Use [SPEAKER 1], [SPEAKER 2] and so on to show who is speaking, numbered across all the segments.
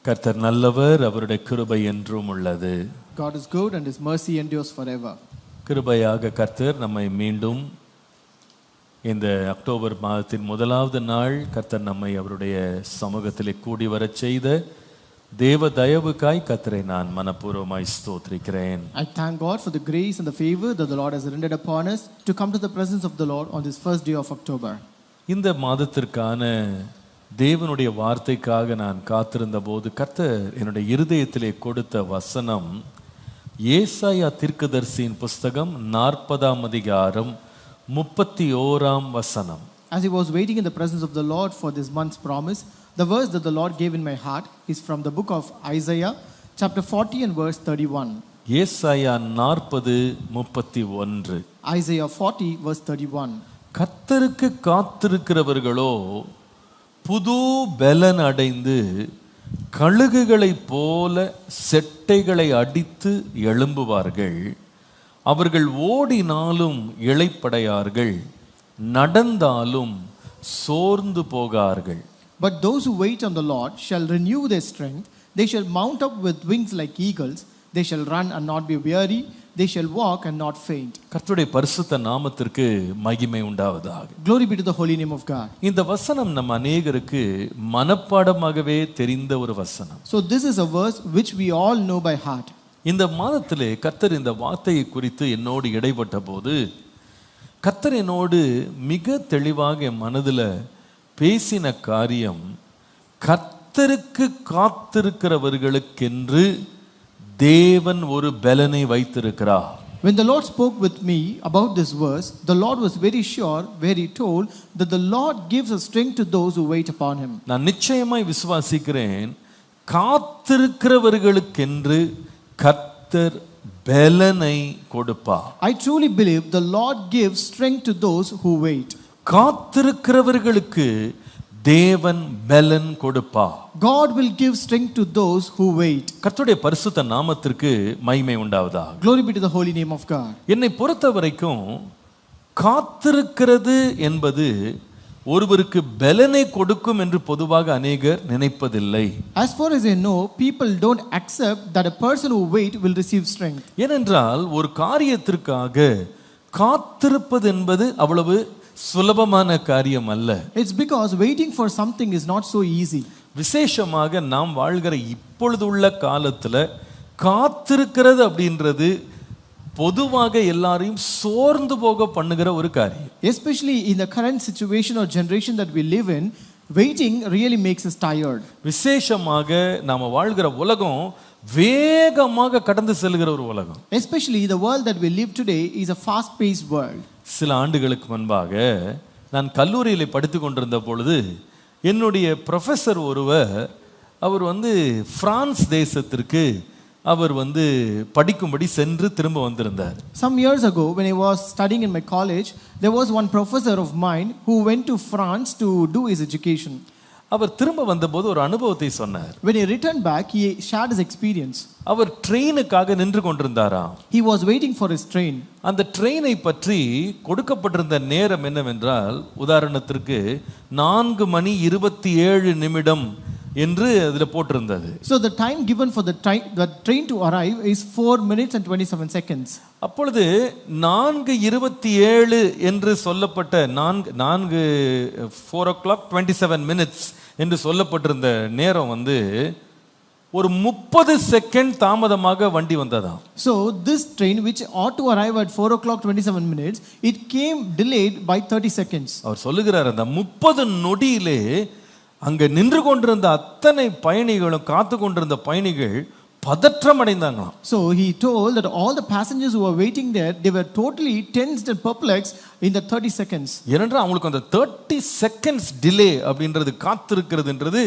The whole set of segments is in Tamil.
[SPEAKER 1] கர்த்தர் நல்லவர், அவருடைய கிருபை என்றும் உள்ளது.
[SPEAKER 2] God is good and his mercy endures forever.
[SPEAKER 1] கிருபையாக கர்த்தர் நம்மை மீண்டும் இந்த அக்டோபர் மாதத்தின் முதலாவது நாள் கர்த்தர் நம்மை அவருடைய சமூகத்திலே கூடி வரச் செய்த தேவ தயவுக்காய் கர்த்தரை நான் மனப்பூர்வமாய் ஸ்தோத்திரிக்கிறேன்.
[SPEAKER 2] I thank God for the grace and the favor that the Lord has rendered upon us to come to the presence of the Lord on this first day of October.
[SPEAKER 1] இந்த மாதத்திற்கான தேவனுடைய வார்த்தைக்காக நான் காத்திருந்த போது கர்த்தர் என்னுடைய இருதயத்திலே கொடுத்த வசனம் ஏசாயா தீர்க்கதரிசியின் புஸ்தகம் 40ஆம் அதிகாரம் 31ஆம் வசனம்.
[SPEAKER 2] As he was waiting in the presence of the Lord for this month's promise, the verse that the Lord gave in my heart is from the book of Isaiah chapter 40 and verse 31.
[SPEAKER 1] ஏசாயா 40:31.
[SPEAKER 2] Isaiah 40 verse 31.
[SPEAKER 1] கர்த்தருக்கு காத்திருக்கிறவர்களோ புது பலன் அடைந்து கழுகுகளைப் போல செட்டைகளை அடித்து எழும்புவார்கள். அவர்கள் ஓடினாலும் இளைப்படையார்கள், நடந்தாலும் சோர்ந்து போகார்கள்.
[SPEAKER 2] But those who wait on the Lord shall renew their strength. They shall mount up with wings like eagles. They shall run and not be weary. They shall walk and not faint.
[SPEAKER 1] கர்த்தருடைய பரிசுத்த நாமத்திற்கு மகிமை உண்டாவதாக.
[SPEAKER 2] Glory be to the holy name of God.
[SPEAKER 1] இந்த வசனம் நம்ம அநேகருக்கு மனப்பாடமாகவே தெரிந்த ஒரு வசனம்.
[SPEAKER 2] So this is a verse which we all know by heart.
[SPEAKER 1] இந்த மாதத்திலே கர்த்தர் இந்த வார்த்தையை குறித்து என்னோடு இடைப்பட்ட போது கர்த்தர் என்னோடு மிக தெளிவாக என் மனதில் பேசின காரியம், கர்த்தருக்கு காத்திருக்கிறவர்களுக்கென்று தேவன் ஒரு பலனை வைத்திருக்கிறார்.
[SPEAKER 2] When the Lord spoke with me about this verse, the Lord was very sure where he told that the Lord gives a strength to those who wait upon him.
[SPEAKER 1] நான் நிச்சயமாய் விசுவாசிக்கிறேன், காத்திருக்கிறவர்களுக்கென்று கர்த்தர் பலனை கொடுப்பார்.
[SPEAKER 2] I truly believe the Lord gives strength to those who wait.
[SPEAKER 1] காத்திருக்கிறவர்களுக்கு தேவன் பலன் கொடுப்பார்.
[SPEAKER 2] God will give strength to those who wait.
[SPEAKER 1] கர்த்தருடைய பரிசுத்த நாமத்திற்கு மகிமை உண்டாவதாக.
[SPEAKER 2] Glory be to the holy name of God.
[SPEAKER 1] என்னை பொறுத்தவரைக்கும் காத்திருக்கிறது என்பது ஒருவருக்கு பலனை கொடுக்கும் என்று பொதுவாக அநேகர் நினைப்பதில்லை.
[SPEAKER 2] As far as I know, people don't accept that a person who wait will receive strength.
[SPEAKER 1] ஏனென்றால் ஒரு காரியத்திற்காக காத்திருப்பது என்பது அவ்வளவு சுலபமான காரியம் அல்ல.
[SPEAKER 2] It's because waiting for something is not so easy.
[SPEAKER 1] விசேஷமாக நாம் வாழ்கிற இப்பொழுது உள்ள காலத்தில் காத்திருக்கிறது அப்படின்றது பொதுவாக எல்லாரையும் சோர்ந்து போக பண்ணுகிற ஒரு காரியம்.
[SPEAKER 2] Especially in the current situation or generation that we live in, waiting really makes us tired.
[SPEAKER 1] விசேஷமாக நாம வாழ்கிற உலகம் வேகமாக கடந்து செல்கிற ஒரு உலகம்.
[SPEAKER 2] Especially the world that we live today is a fast paced world.
[SPEAKER 1] சில ஆண்டுகளுக்கு முன்பாக நான் கல்லூரியில் படித்து கொண்டிருந்த பொழுது என்னுடைய ப்ரொஃபஸர் ஒருவர் அவர் பிரான்ஸ் தேசத்திற்கு அவர் படிக்கும்படி சென்று திரும்ப வந்திருந்தார்.
[SPEAKER 2] Some years ago when I was studying in my college, there was one professor of mine who went to France to do his education.
[SPEAKER 1] அவர் திரும்ப வந்தபோது ஒரு அனுபவத்தை சொன்னார்.
[SPEAKER 2] When he returned back, he shared his experience.
[SPEAKER 1] அவர் ட்ரெயினுக்காக நின்று கொண்டிருந்தாராம்.
[SPEAKER 2] He was waiting for his train.
[SPEAKER 1] அந்த ட்ரெயினை பற்றி கொடுக்கப்பட்டிருந்த நேரம் என்னவென்றால், உதாரணத்திற்கு 4:27 என்று அதில் போட்டிருந்தது.
[SPEAKER 2] So the time given for the train to arrive is 4 minutes and 27 seconds.
[SPEAKER 1] அப்பொழுது 4:27 என்று சொல்லப்பட்ட 4:27 என்று சொல்லப்பட்டிருந்த நேரம் ஒரு 30 செகண்ட் தாமதமாக வண்டி வந்ததாம்.
[SPEAKER 2] So this train which ought to arrive at 4:27, it came delayed by 30 seconds.
[SPEAKER 1] அவர் சொல்லுகிறார், அந்த 30 நொடியிலே அங்க நின்று கொண்டிருந்த அத்தனை பயணிகளும் காத்து கொண்டிருந்த பயணிகள் பதற்றம் அடைந்தாங்களாம்.
[SPEAKER 2] So he told that all the passengers who were waiting there, they were totally tensed and perplexed in the 30 seconds.
[SPEAKER 1] ஏனென்றால் அவங்களுக்கு அந்த 30 செகண்ட்ஸ் டிலே அப்படின்றது, காத்திருக்கிறதுன்றது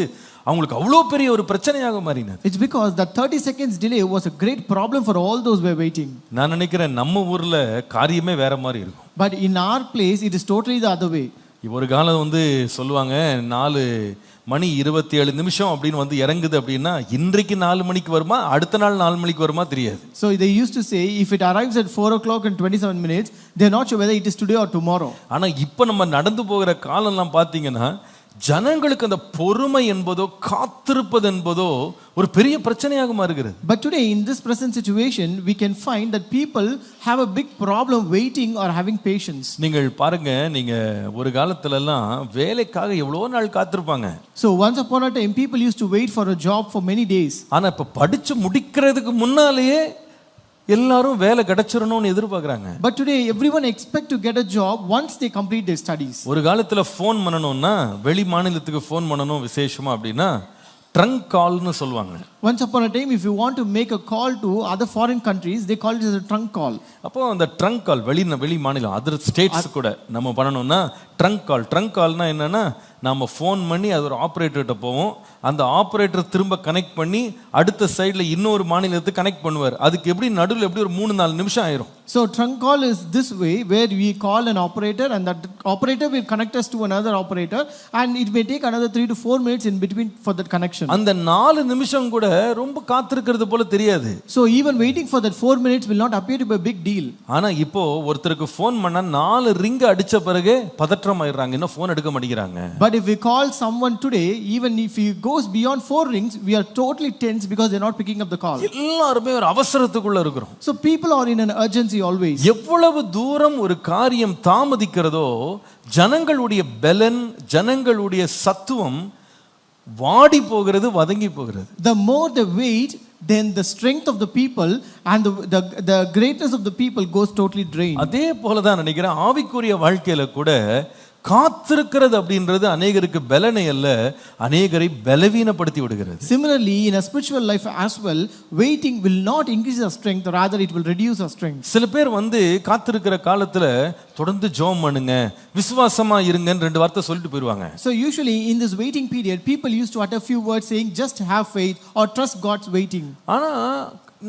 [SPEAKER 1] அவங்களுக்கு அவ்வளோ பெரிய ஒரு பிரச்சனையாக மாறினது.
[SPEAKER 2] It's because that 30 seconds delay was a great problem for all those who were waiting.
[SPEAKER 1] நான் நினைக்கிறேன் நம்ம ஊர்ல காரியமே வேற மாதிரி இருக்கும்.
[SPEAKER 2] But in our place it is totally the other way.
[SPEAKER 1] ஒரு காலம் சொல்லுவாங்க 4:27 அப்படின்னு இறங்குது அப்படின்னா இன்றைக்கு 4 மணிக்கு வருமா அடுத்த நாள் 4 மணிக்கு வருமா தெரியாது.
[SPEAKER 2] So they used to say if it arrives at 4:27, they are not sure whether it is today or tomorrow.
[SPEAKER 1] ஆனா இப்போ நம்ம நடந்து போகிற காலம்லாம் பார்த்தீங்கன்னா ஜனங்களுக்கு அந்த பொறுமை என்பதோ காத்திருப்பது என்பதோ ஒரு பெரிய பிரச்சனையாக மாறுகிறது.
[SPEAKER 2] But today in this present situation we can find that people have a big problem waiting or having patience.
[SPEAKER 1] நீங்கள் பாருங்க, நீங்க ஒரு காலத்துல எல்லாம் வேலைக்காக எவ்வளவு நாள் காத்திருப்பாங்க.
[SPEAKER 2] So once upon a time people used to wait for a job for many days.
[SPEAKER 1] ஆனா இப்ப படிச்சு முடிக்கிறதுக்கு முன்னாலேயே எல்லாரும் வேலை கிடைச்சிரணும்னு எதிர்பார்க்கறாங்க.
[SPEAKER 2] But today everyone expect to get a job once they complete their studies.
[SPEAKER 1] ஒரு காலத்துல ஃபோன் பண்ணணும்னா வெளி மாநிலத்துக்கு ஃபோன் பண்ணணும் விசேஷமா அப்படின்னா ட்ரங்க் கால்னு சொல்லுவாங்க.
[SPEAKER 2] Once upon a time if you want to make a call to other foreign countries they call it as a trunk call.
[SPEAKER 1] அப்போ அந்த ட்ரங்க் கால் வெளி மாநிலம் அதர் ஸ்டேட்ஸ் கூட நம்ம பண்ணணும்னா ட்ரங்க் கால்னா என்னன்னா நாம ஃபோன் பண்ணி அது ஒரு ஆப்ரேட்டர்கிட்ட போவோம், அந்த ஆப்ரேட்டர் திரும்ப கனெக்ட் பண்ணி அடுத்த சைடில் இன்னொரு மாநிலத்துக்கு கனெக்ட் பண்ணுவார். அதுக்கு எப்படி நடுவில் எப்படி ஒரு 3-4 நிமிஷம் ஆயிரும்.
[SPEAKER 2] So trunk call is this way where we call an operator and that operator will connect us to another operator and it may take another 3 to 4 minutes in between for that connection.
[SPEAKER 1] அந்த 4 நிமிஷம் கூட ரொம்ப காத்திருக்கிறது போல தெரியாது.
[SPEAKER 2] So even waiting for that 4 minutes will not appear to be a big deal.
[SPEAKER 1] ஆனா இப்போ ஒருத்தருக்கு ஃபோன் பண்ணா 4 ரிங் அடிச்ச பிறகு பதற்றம் ஆயிடுறாங்க, இன்னும் ஃபோன் எடுக்க மாட்டேங்கிறாங்க.
[SPEAKER 2] But if we call someone today, even if he goes beyond 4 rings, we are totally tense because they're not picking up the call.
[SPEAKER 1] எல்லாரும் ஒரு அவசரத்துக்குள்ள இருக்கிறோம்.
[SPEAKER 2] So people are in an urgency always.
[SPEAKER 1] எவ்வளவு தூரம் ஒரு காரியம் தாமதிக்கிறதோ ஜனங்களுடைய பலன், ஜனங்களுடைய சத்துவம் வாடி போகிறது, வதங்கி போகிறது.
[SPEAKER 2] The more they wait, then the strength of the people and the greatness of the people goes totally drained.
[SPEAKER 1] அதே போல தான் நினைக்கிறேன் ஆவிக்குரிய வாழ்க்கையில கூட காத்திருக்கிறது அப்படின்றது அநேகருக்கு பலனை அல்ல, அநேகரை பலவீனப்படுத்தி விடுகிறது.
[SPEAKER 2] Similarly in a spiritual life as well, waiting will not increase our strength, rather it will reduce our strength.
[SPEAKER 1] சில பேர் காத்திருக்கிற காலத்துல தொடர்ந்து ஜெபம் பண்ணுங்க, விசுவாசமா இருங்கன்னு 2 வார்த்தை சொல்லிட்டு போயிடுவாங்க.
[SPEAKER 2] So usually in this waiting period people used to utter few words saying just have faith or trust God's waiting.
[SPEAKER 1] ஆனா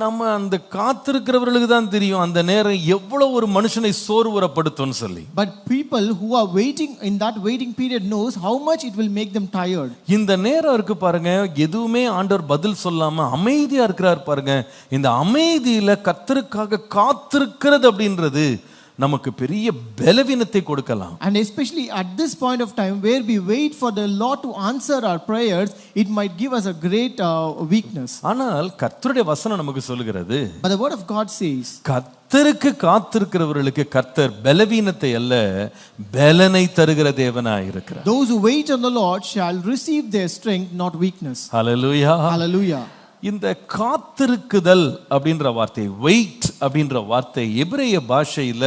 [SPEAKER 1] நம்ம அந்த காத்திருக்கிறவர்களுக்கு தான் தெரியும் அந்த நேரம் எவ்வளவு ஒரு மனுஷனை சோர்வுறப்படுத்தும்னு சொல்லி.
[SPEAKER 2] But people who are waiting in that waiting period knows how much it will make them tired.
[SPEAKER 1] இந்த நேரம் இருக்கு பாருங்க, எதுவுமே ஆண்டவர் பதில் சொல்லாம அமைதியா இருக்கிறார் பாருங்க. இந்த அமைதியில கர்த்தருக்காக காத்திருக்கிறது அப்படின்றது நமக்கு பெரிய பலவீனத்தை கொடுக்கலாம்.
[SPEAKER 2] And especially at this point of time where we wait for the Lord to answer our prayers, it might give us a great weakness.
[SPEAKER 1] ஆனால் கர்த்தருடைய வசனம் நமக்கு சொல்லுகிறது,
[SPEAKER 2] But the word of God says,
[SPEAKER 1] கர்த்தருக்கு காத்திருக்கிறவர்களுக்கு கர்த்தர் பலவீனத்தை அல்ல பலனை தருகிற தேவனாய் இருக்கிறார்.
[SPEAKER 2] those who wait on the Lord shall receive their strength, not weakness.
[SPEAKER 1] Hallelujah.
[SPEAKER 2] Hallelujah.
[SPEAKER 1] இந்த காத்திருக்குதல் அப்படின்ற வார்த்தை, வெயிட் அப்படின்ற வார்த்தை எபிரேய பாஷையில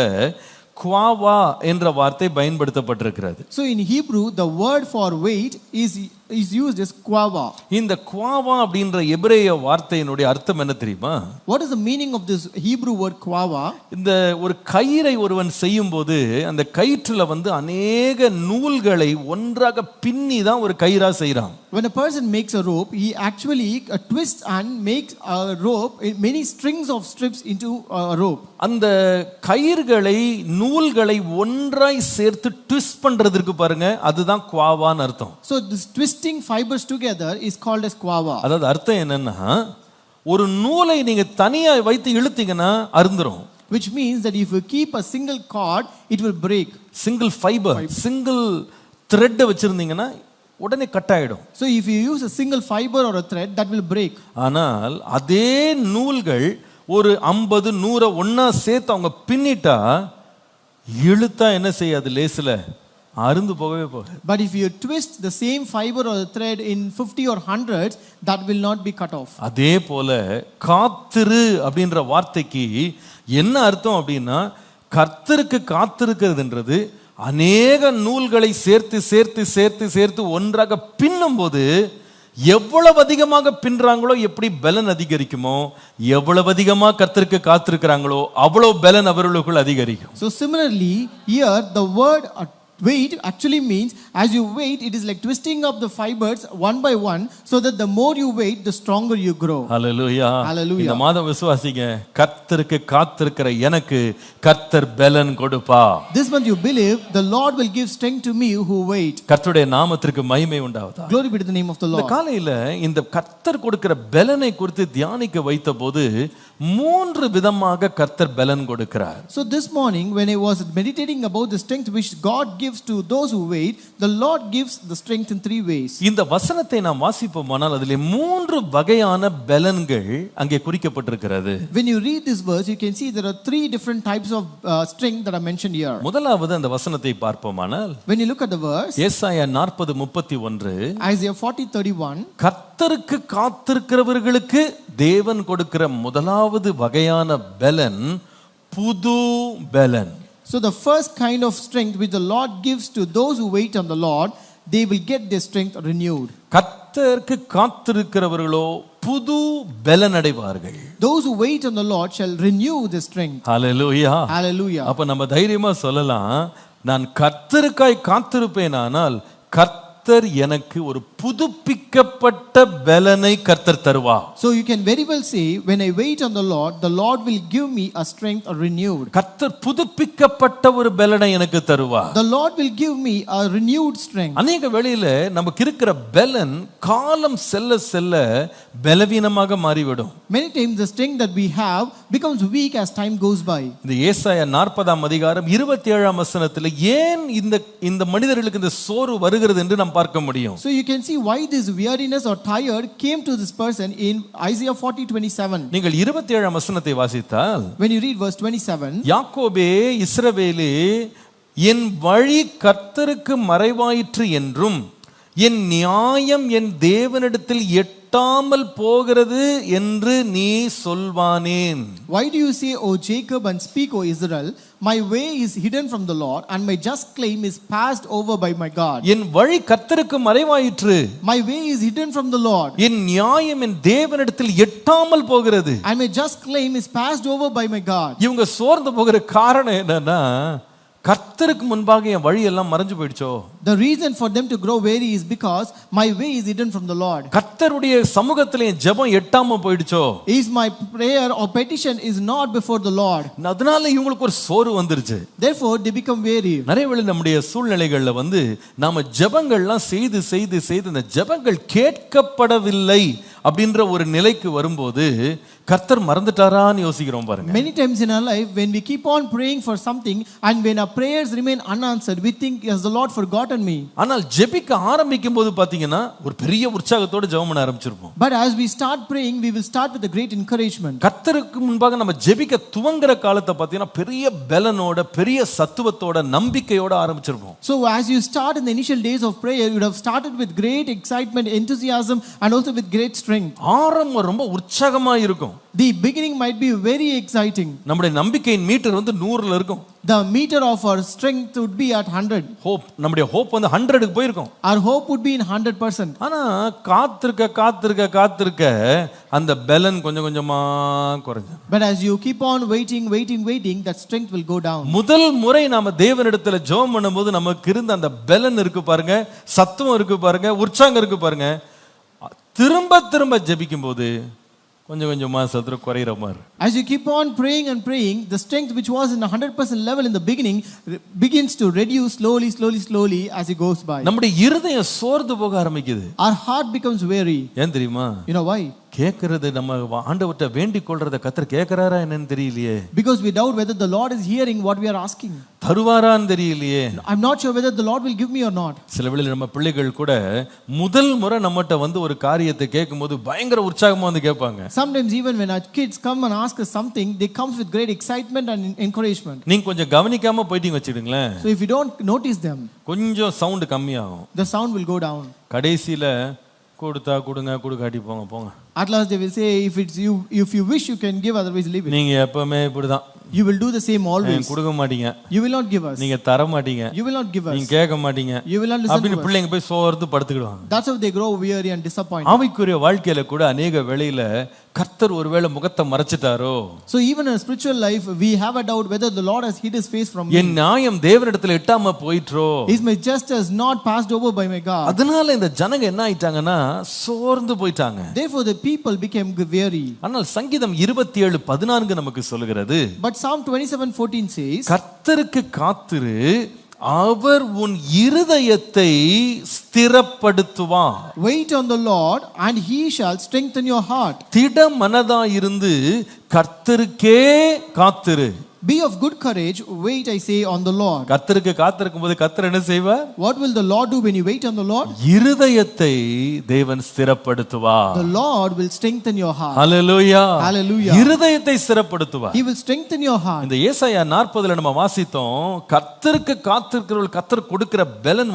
[SPEAKER 1] குவாவா என்ற வார்த்தை பயன்படுத்தப்பட்டிருக்கிறது.
[SPEAKER 2] So in Hebrew the word for wait is used as quava.
[SPEAKER 1] இந்த குவாவா அப்படின்ற எபிரேய வார்த்தையினுடைய அர்த்தம் என்ன தெரியுமா?
[SPEAKER 2] What is the meaning of this Hebrew word quava?
[SPEAKER 1] இந்த ஒரு கயிறை ஒருவன் செய்யும்போது அந்த கயிற்றுல அநேக நூல்களை ஒன்றாக பின்னி தான் ஒரு கயிறா செய்றான்.
[SPEAKER 2] When a person makes a rope, he actually twists and makes a rope, many strings of strips into a rope.
[SPEAKER 1] அந்த கயிறுகளை நூல்களை ஒன்றாய் சேர்த்து ட்விஸ்ட் பண்றதுக்கு பாருங்க, அதுதான் குவாவான்னு அர்த்தம்.
[SPEAKER 2] So this twisting fibers together is called as quava.
[SPEAKER 1] அதாவது அர்த்தம் என்னன்னா, ஒரு நூலை நீங்க தனியா வைத்து இழுத்தீங்கன்னா அறுந்துரும்.
[SPEAKER 2] Which means that if you keep a single cord, it will break.
[SPEAKER 1] Single fibre, single thread வச்சிருந்தீங்கன்னா உடனே கட் ஆயிடும்.
[SPEAKER 2] So if you use a single fiber or a thread, that will break.
[SPEAKER 1] ஆனால் அதே நூல்கள் ஒரு 50-100 ஒண்ணா சேர்த்து அவங்க பின்னிட்டா இழுத்தா என்ன செய்யாது, லேசில அருந்து போகவே போகாது.
[SPEAKER 2] But if you twist the same fiber or the thread in 50 or 100s, that will not be cut off.
[SPEAKER 1] அதே போல காத்திரு அப்படின்ற வார்த்தைக்கு என்ன அர்த்தம் அப்படின்னா, கர்த்தருக்கு காத்திருக்கிறதுன்றது அநேக நூல்களை சேர்த்து சேர்த்து சேர்த்து சேர்த்து ஒன்றாக பின்னும் போது எவ்வளவு அதிகமாக பின்றாங்களோ எப்படி பலன் அதிகரிக்குமோ, எவ்வளவு அதிகமா கர்த்தருக்கு காத்திருக்கிறாங்களோ அவ்வளவு பலன் அவர்களுக்குள் அதிகரிக்கும்.
[SPEAKER 2] So similarly here the word wait actually means as you wait it is like twisting up the fibers one by one so that the more you wait the stronger you grow.
[SPEAKER 1] Hallelujah.
[SPEAKER 2] Hallelujah.
[SPEAKER 1] இந்த மாதம் விசுவாசிங்க, கர்த்தருக்கு காத்திருக்கிற எனக்கு கர்த்தர் பலன் கொடுப்பா.
[SPEAKER 2] This month you believe the Lord will give strength to me who wait.
[SPEAKER 1] கர்த்தருடைய நாமத்திற்கு மகிமை உண்டாவதாக.
[SPEAKER 2] Glory be to the name of the Lord.
[SPEAKER 1] இந்த காலையில இந்த கர்த்தர் கொடுக்கிற பலனை குறித்து தியானிக்க வைத்தபோது மூன்று விதமாக கர்த்தர் பலன் கொடுக்கிறார்.
[SPEAKER 2] So this morning when I was meditating about the strength which God gives to those who wait, the Lord gives the strength in three ways.
[SPEAKER 1] இந்த வசனத்தை நாம் வாசிப்போமானால் அதிலே மூன்று வகையான பலன்கள் அங்கே குறிக்கப்பட்டிருக்கிறது.
[SPEAKER 2] When you read this verse, you can see there are three different types of strength that are mentioned here.
[SPEAKER 1] முதலாவது அந்த வசனத்தை பார்ப்போமானால்
[SPEAKER 2] When you look at the verse,
[SPEAKER 1] ஏசாயா 40:31,
[SPEAKER 2] Isaiah 40:31,
[SPEAKER 1] கர்த்தருக்கு காத்திருக்கிறவர்களுக்கு தேவன் கொடுக்கிற முதலாவது வகையான பலன் புது பலன்.
[SPEAKER 2] so the first kind of strength which the Lord gives to those who wait on the Lord, they will get their strength renewed.
[SPEAKER 1] கர்த்தருக்கு காத்திருக்கிறவர்களோ புது பலன் அடைவார்கள்.
[SPEAKER 2] Those who wait on the Lord shall renew their strength.
[SPEAKER 1] Hallelujah.
[SPEAKER 2] Hallelujah.
[SPEAKER 1] அப்ப நம்ம தைரியமா சொல்லலாம், நான் கர்த்தருக்காய் காத்திருப்பேனானால் கர்த்தர் எனக்கு ஒரு புதுப்பிக்கப்பட்ட பலனை கர்த்தர் தருவார்.
[SPEAKER 2] So you can very well say, when I wait on the Lord will give me a strength renewed.
[SPEAKER 1] கர்த்தர் புதுப்பிக்கப்பட்ட ஒரு பலனை எனக்கு தருவார்.
[SPEAKER 2] The Lord will give me a renewed strength.
[SPEAKER 1] அநேக வேளையில நமக்கு இருக்கிற பலன் காலம் செல்ல செல்ல பலவீனமாக மாறிவிடும்.
[SPEAKER 2] Many times the strength that we have becomes weak as time goes by.
[SPEAKER 1] இந்த ஏசாயா 40:27 வசனத்தில் ஏன் இந்த மனிதர்களுக்கு இந்த சோர்வு வருகிறது என்று நாம் பார்க்க முடியும்.
[SPEAKER 2] So you can see why this weariness or tired came to this person in Isaiah 40:27.
[SPEAKER 1] நீங்கள் 27 வசனத்தை வாசித்தால்,
[SPEAKER 2] When you read verse 27,
[SPEAKER 1] யாக்கோபே இஸ்ரவேலே, என் வழி கர்த்தருக்கு மறைவாயிற்று என்றும் என் நியாயம் என் தேவனிடத்தில் எட்டாமல் போகிறது என்று நீ சொல்வானேன்.
[SPEAKER 2] Why do you say, O Jacob, and speak, O Israel, my way is hidden from the Lord, and my just claim is passed over by my God.
[SPEAKER 1] என் வழி கர்த்தருக்கு மறைவாயிற்று,
[SPEAKER 2] My way is hidden from the Lord,
[SPEAKER 1] என் நியாயம் என் தேவனிடத்தில் எட்டாமல் போகிறது.
[SPEAKER 2] and my just claim is passed over by my God.
[SPEAKER 1] இவங்க சோர்ந்து போகிற காரணம் என்னன்னா, கர்த்தருக்கு முன்பாக என் வழி எல்லாம் மறைஞ்சு போயிடுச்சோ.
[SPEAKER 2] The reason for them to grow weary is because my way is hidden from the Lord.
[SPEAKER 1] கர்த்தருடைய சமூகத்திலே என் ஜெபம் எட்டாம போயிடுச்சோ.
[SPEAKER 2] Is my prayer or petition is not before the Lord.
[SPEAKER 1] அதனால இவங்களுக்கு ஒரு சோர்வு வந்துருச்சு.
[SPEAKER 2] Therefore they become weary.
[SPEAKER 1] நிறைய வேளை நம்முடைய சூழ்நிலைகள்ல நாம ஜெபங்கள்லாம் செய்து செய்து செய்து இந்த ஜெபங்கள் கேட்கப்படவில்லை அப்படின்ற ஒரு நிலைக்கு வரும்போது கர்த்தர் மறந்துட்டாரான்னு யோசிக்கிறோம் பாருங்க.
[SPEAKER 2] Many times in our life, when we keep on praying for something and when our prayers remain unanswered, we think, has the Lord forgotten me?
[SPEAKER 1] ஆனால் ஜெபிக்க ஆரம்பிக்கும் போது பாத்தீங்கன்னா ஒரு பெரிய உற்சாகத்தோட ஜெபம் பண்ண ஆரம்பிச்சிருப்போம்.
[SPEAKER 2] But as we start praying, we will start with a great encouragement.
[SPEAKER 1] கர்த்தருக்கு முன்பாக நம்ம ஜெபிக்க துவங்குற காலத்தை பாத்தீங்கன்னா பெரிய பலனோட பெரிய சத்துவத்தோட நம்பிக்கையோட ஆரம்பிச்சிருப்போம்.
[SPEAKER 2] So as you start in the initial days of prayer, you would have started with great excitement, enthusiasm, and also with great strength.
[SPEAKER 1] ஆரம்பம் ரொம்ப உற்சாகமா இருக்கும்.
[SPEAKER 2] The beginning might be very exciting.
[SPEAKER 1] நம்முடைய நம்பிக்கையின் மீட்டர் 100ல இருக்கும்.
[SPEAKER 2] The meter of our strength would be at 100.
[SPEAKER 1] நம்முடைய hope 100க்கு போயிருக்கும்.
[SPEAKER 2] Our hope would be in 100%.
[SPEAKER 1] ஆனா காத்திருக்க அந்த பலன் கொஞ்சம் கொஞ்சமா குறைஞ்சு.
[SPEAKER 2] But as you keep on waiting, that strength will go down.
[SPEAKER 1] முதல் முறை நாம தேவனிடத்துல ஜெபம் பண்ணும்போது நமக்கு இருந்த அந்த பலன் இருக்கு பாருங்க, சத்துவம் இருக்கு பாருங்க, உற்சாகம் இருக்கு பாருங்க, திரும்ப ஜெபிக்கும் போது கொஞ்சம் கொஞ்சமா சத்துரு குறையிற மாதிரி.
[SPEAKER 2] As you keep on praying and praying, the strength which was in 100% level in the beginning begins to reduce slowly as it goes by.
[SPEAKER 1] நம்முடைய இருதயம் சோர்ந்து போக ஆரம்பிக்குது.
[SPEAKER 2] Our heart becomes weary.
[SPEAKER 1] ஏன் தெரியுமா?
[SPEAKER 2] You know why?
[SPEAKER 1] கேக்குறது நம்ம ஆண்டவர்ட்ட வேண்டிக் கொள்றத கர்த்தர் கேக்குறாரா என்னன்னு தெரியலையே.
[SPEAKER 2] Because we doubt whether the Lord is hearing what we are asking.
[SPEAKER 1] தருவாரான்னு தெரியலையே.
[SPEAKER 2] I'm not sure whether the Lord will give me or not.
[SPEAKER 1] சில வேளையில நம்ம பிள்ளைகள் கூட முதல் முறை நம்மட்ட ஒரு காரியத்தை கேட்கும்போது பயங்கர உற்சாகமா கேட்பாங்க.
[SPEAKER 2] Sometimes even when our kids come and ask us something, they come with great excitement and encouragement.
[SPEAKER 1] நீங்க கொஞ்சம் கவனிக்காம போயிட்டீங்க வச்சிடுங்களேன்.
[SPEAKER 2] So if you don't notice them,
[SPEAKER 1] கொஞ்சம் சவுண்ட் கம்மியாகும்.
[SPEAKER 2] the sound will go down.
[SPEAKER 1] கடைசில கொடுக்காட்டி போங்க.
[SPEAKER 2] At last they will say, if you wish you can give, otherwise leave it.
[SPEAKER 1] நீங்க எப்பவுமே இப்படிதான்.
[SPEAKER 2] You will do the same always.
[SPEAKER 1] கொடுக்க மாட்டீங்க.
[SPEAKER 2] You will not give us.
[SPEAKER 1] நீங்க தர மாட்டீங்க.
[SPEAKER 2] You will not give us.
[SPEAKER 1] நீங்க கேட்க மாட்டீங்க.
[SPEAKER 2] You will not listen to us.
[SPEAKER 1] அப்படி பிள்ளைங்க போய் சோர்ந்து படுத்துக்கிடுவாங்க.
[SPEAKER 2] That's how they grow weary and disappointed.
[SPEAKER 1] ஆவிக்குரிய வாழ்க்கையில கூட அநேக வேளையில கர்த்தர் ஒருவேளை முகத்தை மறைச்சிட்டாரோ.
[SPEAKER 2] So even in spiritual life, we have a doubt whether the Lord has hid his face from me.
[SPEAKER 1] என் நியாயம் தேவனிடத்தில் எட்டாம போயிற்றோ.
[SPEAKER 2] Is my justice not passed over by my God?
[SPEAKER 1] அதனால இந்த ஜனங்க என்ன ஆயிட்டாங்கன்னா சோர்ந்து போயிட்டாங்க.
[SPEAKER 2] Therefore the people became weary.
[SPEAKER 1] ஆனால் சங்கீதம் 27:14 நமக்கு சொல்லுகிறது.
[SPEAKER 2] But Psalm 27:14 says,
[SPEAKER 1] கர்த்தருக்கு காத்திரு, அவர் உன் இருதயத்தை ஸ்திரப்படுத்துவார்.
[SPEAKER 2] Wait on the Lord and he shall strengthen your heart.
[SPEAKER 1] திட மனதாயிருந்து கர்த்தருக்கே காத்திரு.
[SPEAKER 2] Be of good courage, wait I say on the Lord.
[SPEAKER 1] கர்த்தருக்கு காத்திருக்கும் போது கர்த்தர் என்ன செய்வார்?
[SPEAKER 2] What will the Lord do when you wait on the Lord?
[SPEAKER 1] இருதயத்தை தேவன் ஸ்திரப்படுத்துவார்.
[SPEAKER 2] The Lord will strengthen your heart.
[SPEAKER 1] Hallelujah.
[SPEAKER 2] Hallelujah.
[SPEAKER 1] இருதயத்தை ஸ்திரப்படுத்துவார்.
[SPEAKER 2] He will strengthen your heart.
[SPEAKER 1] இந்த ஏசாயா 40ல நம்ம வாசித்தோம், கர்த்தருக்கு காத்திருக்கிறவர்கள் கர்த்தர் கொடுக்கிற பலன்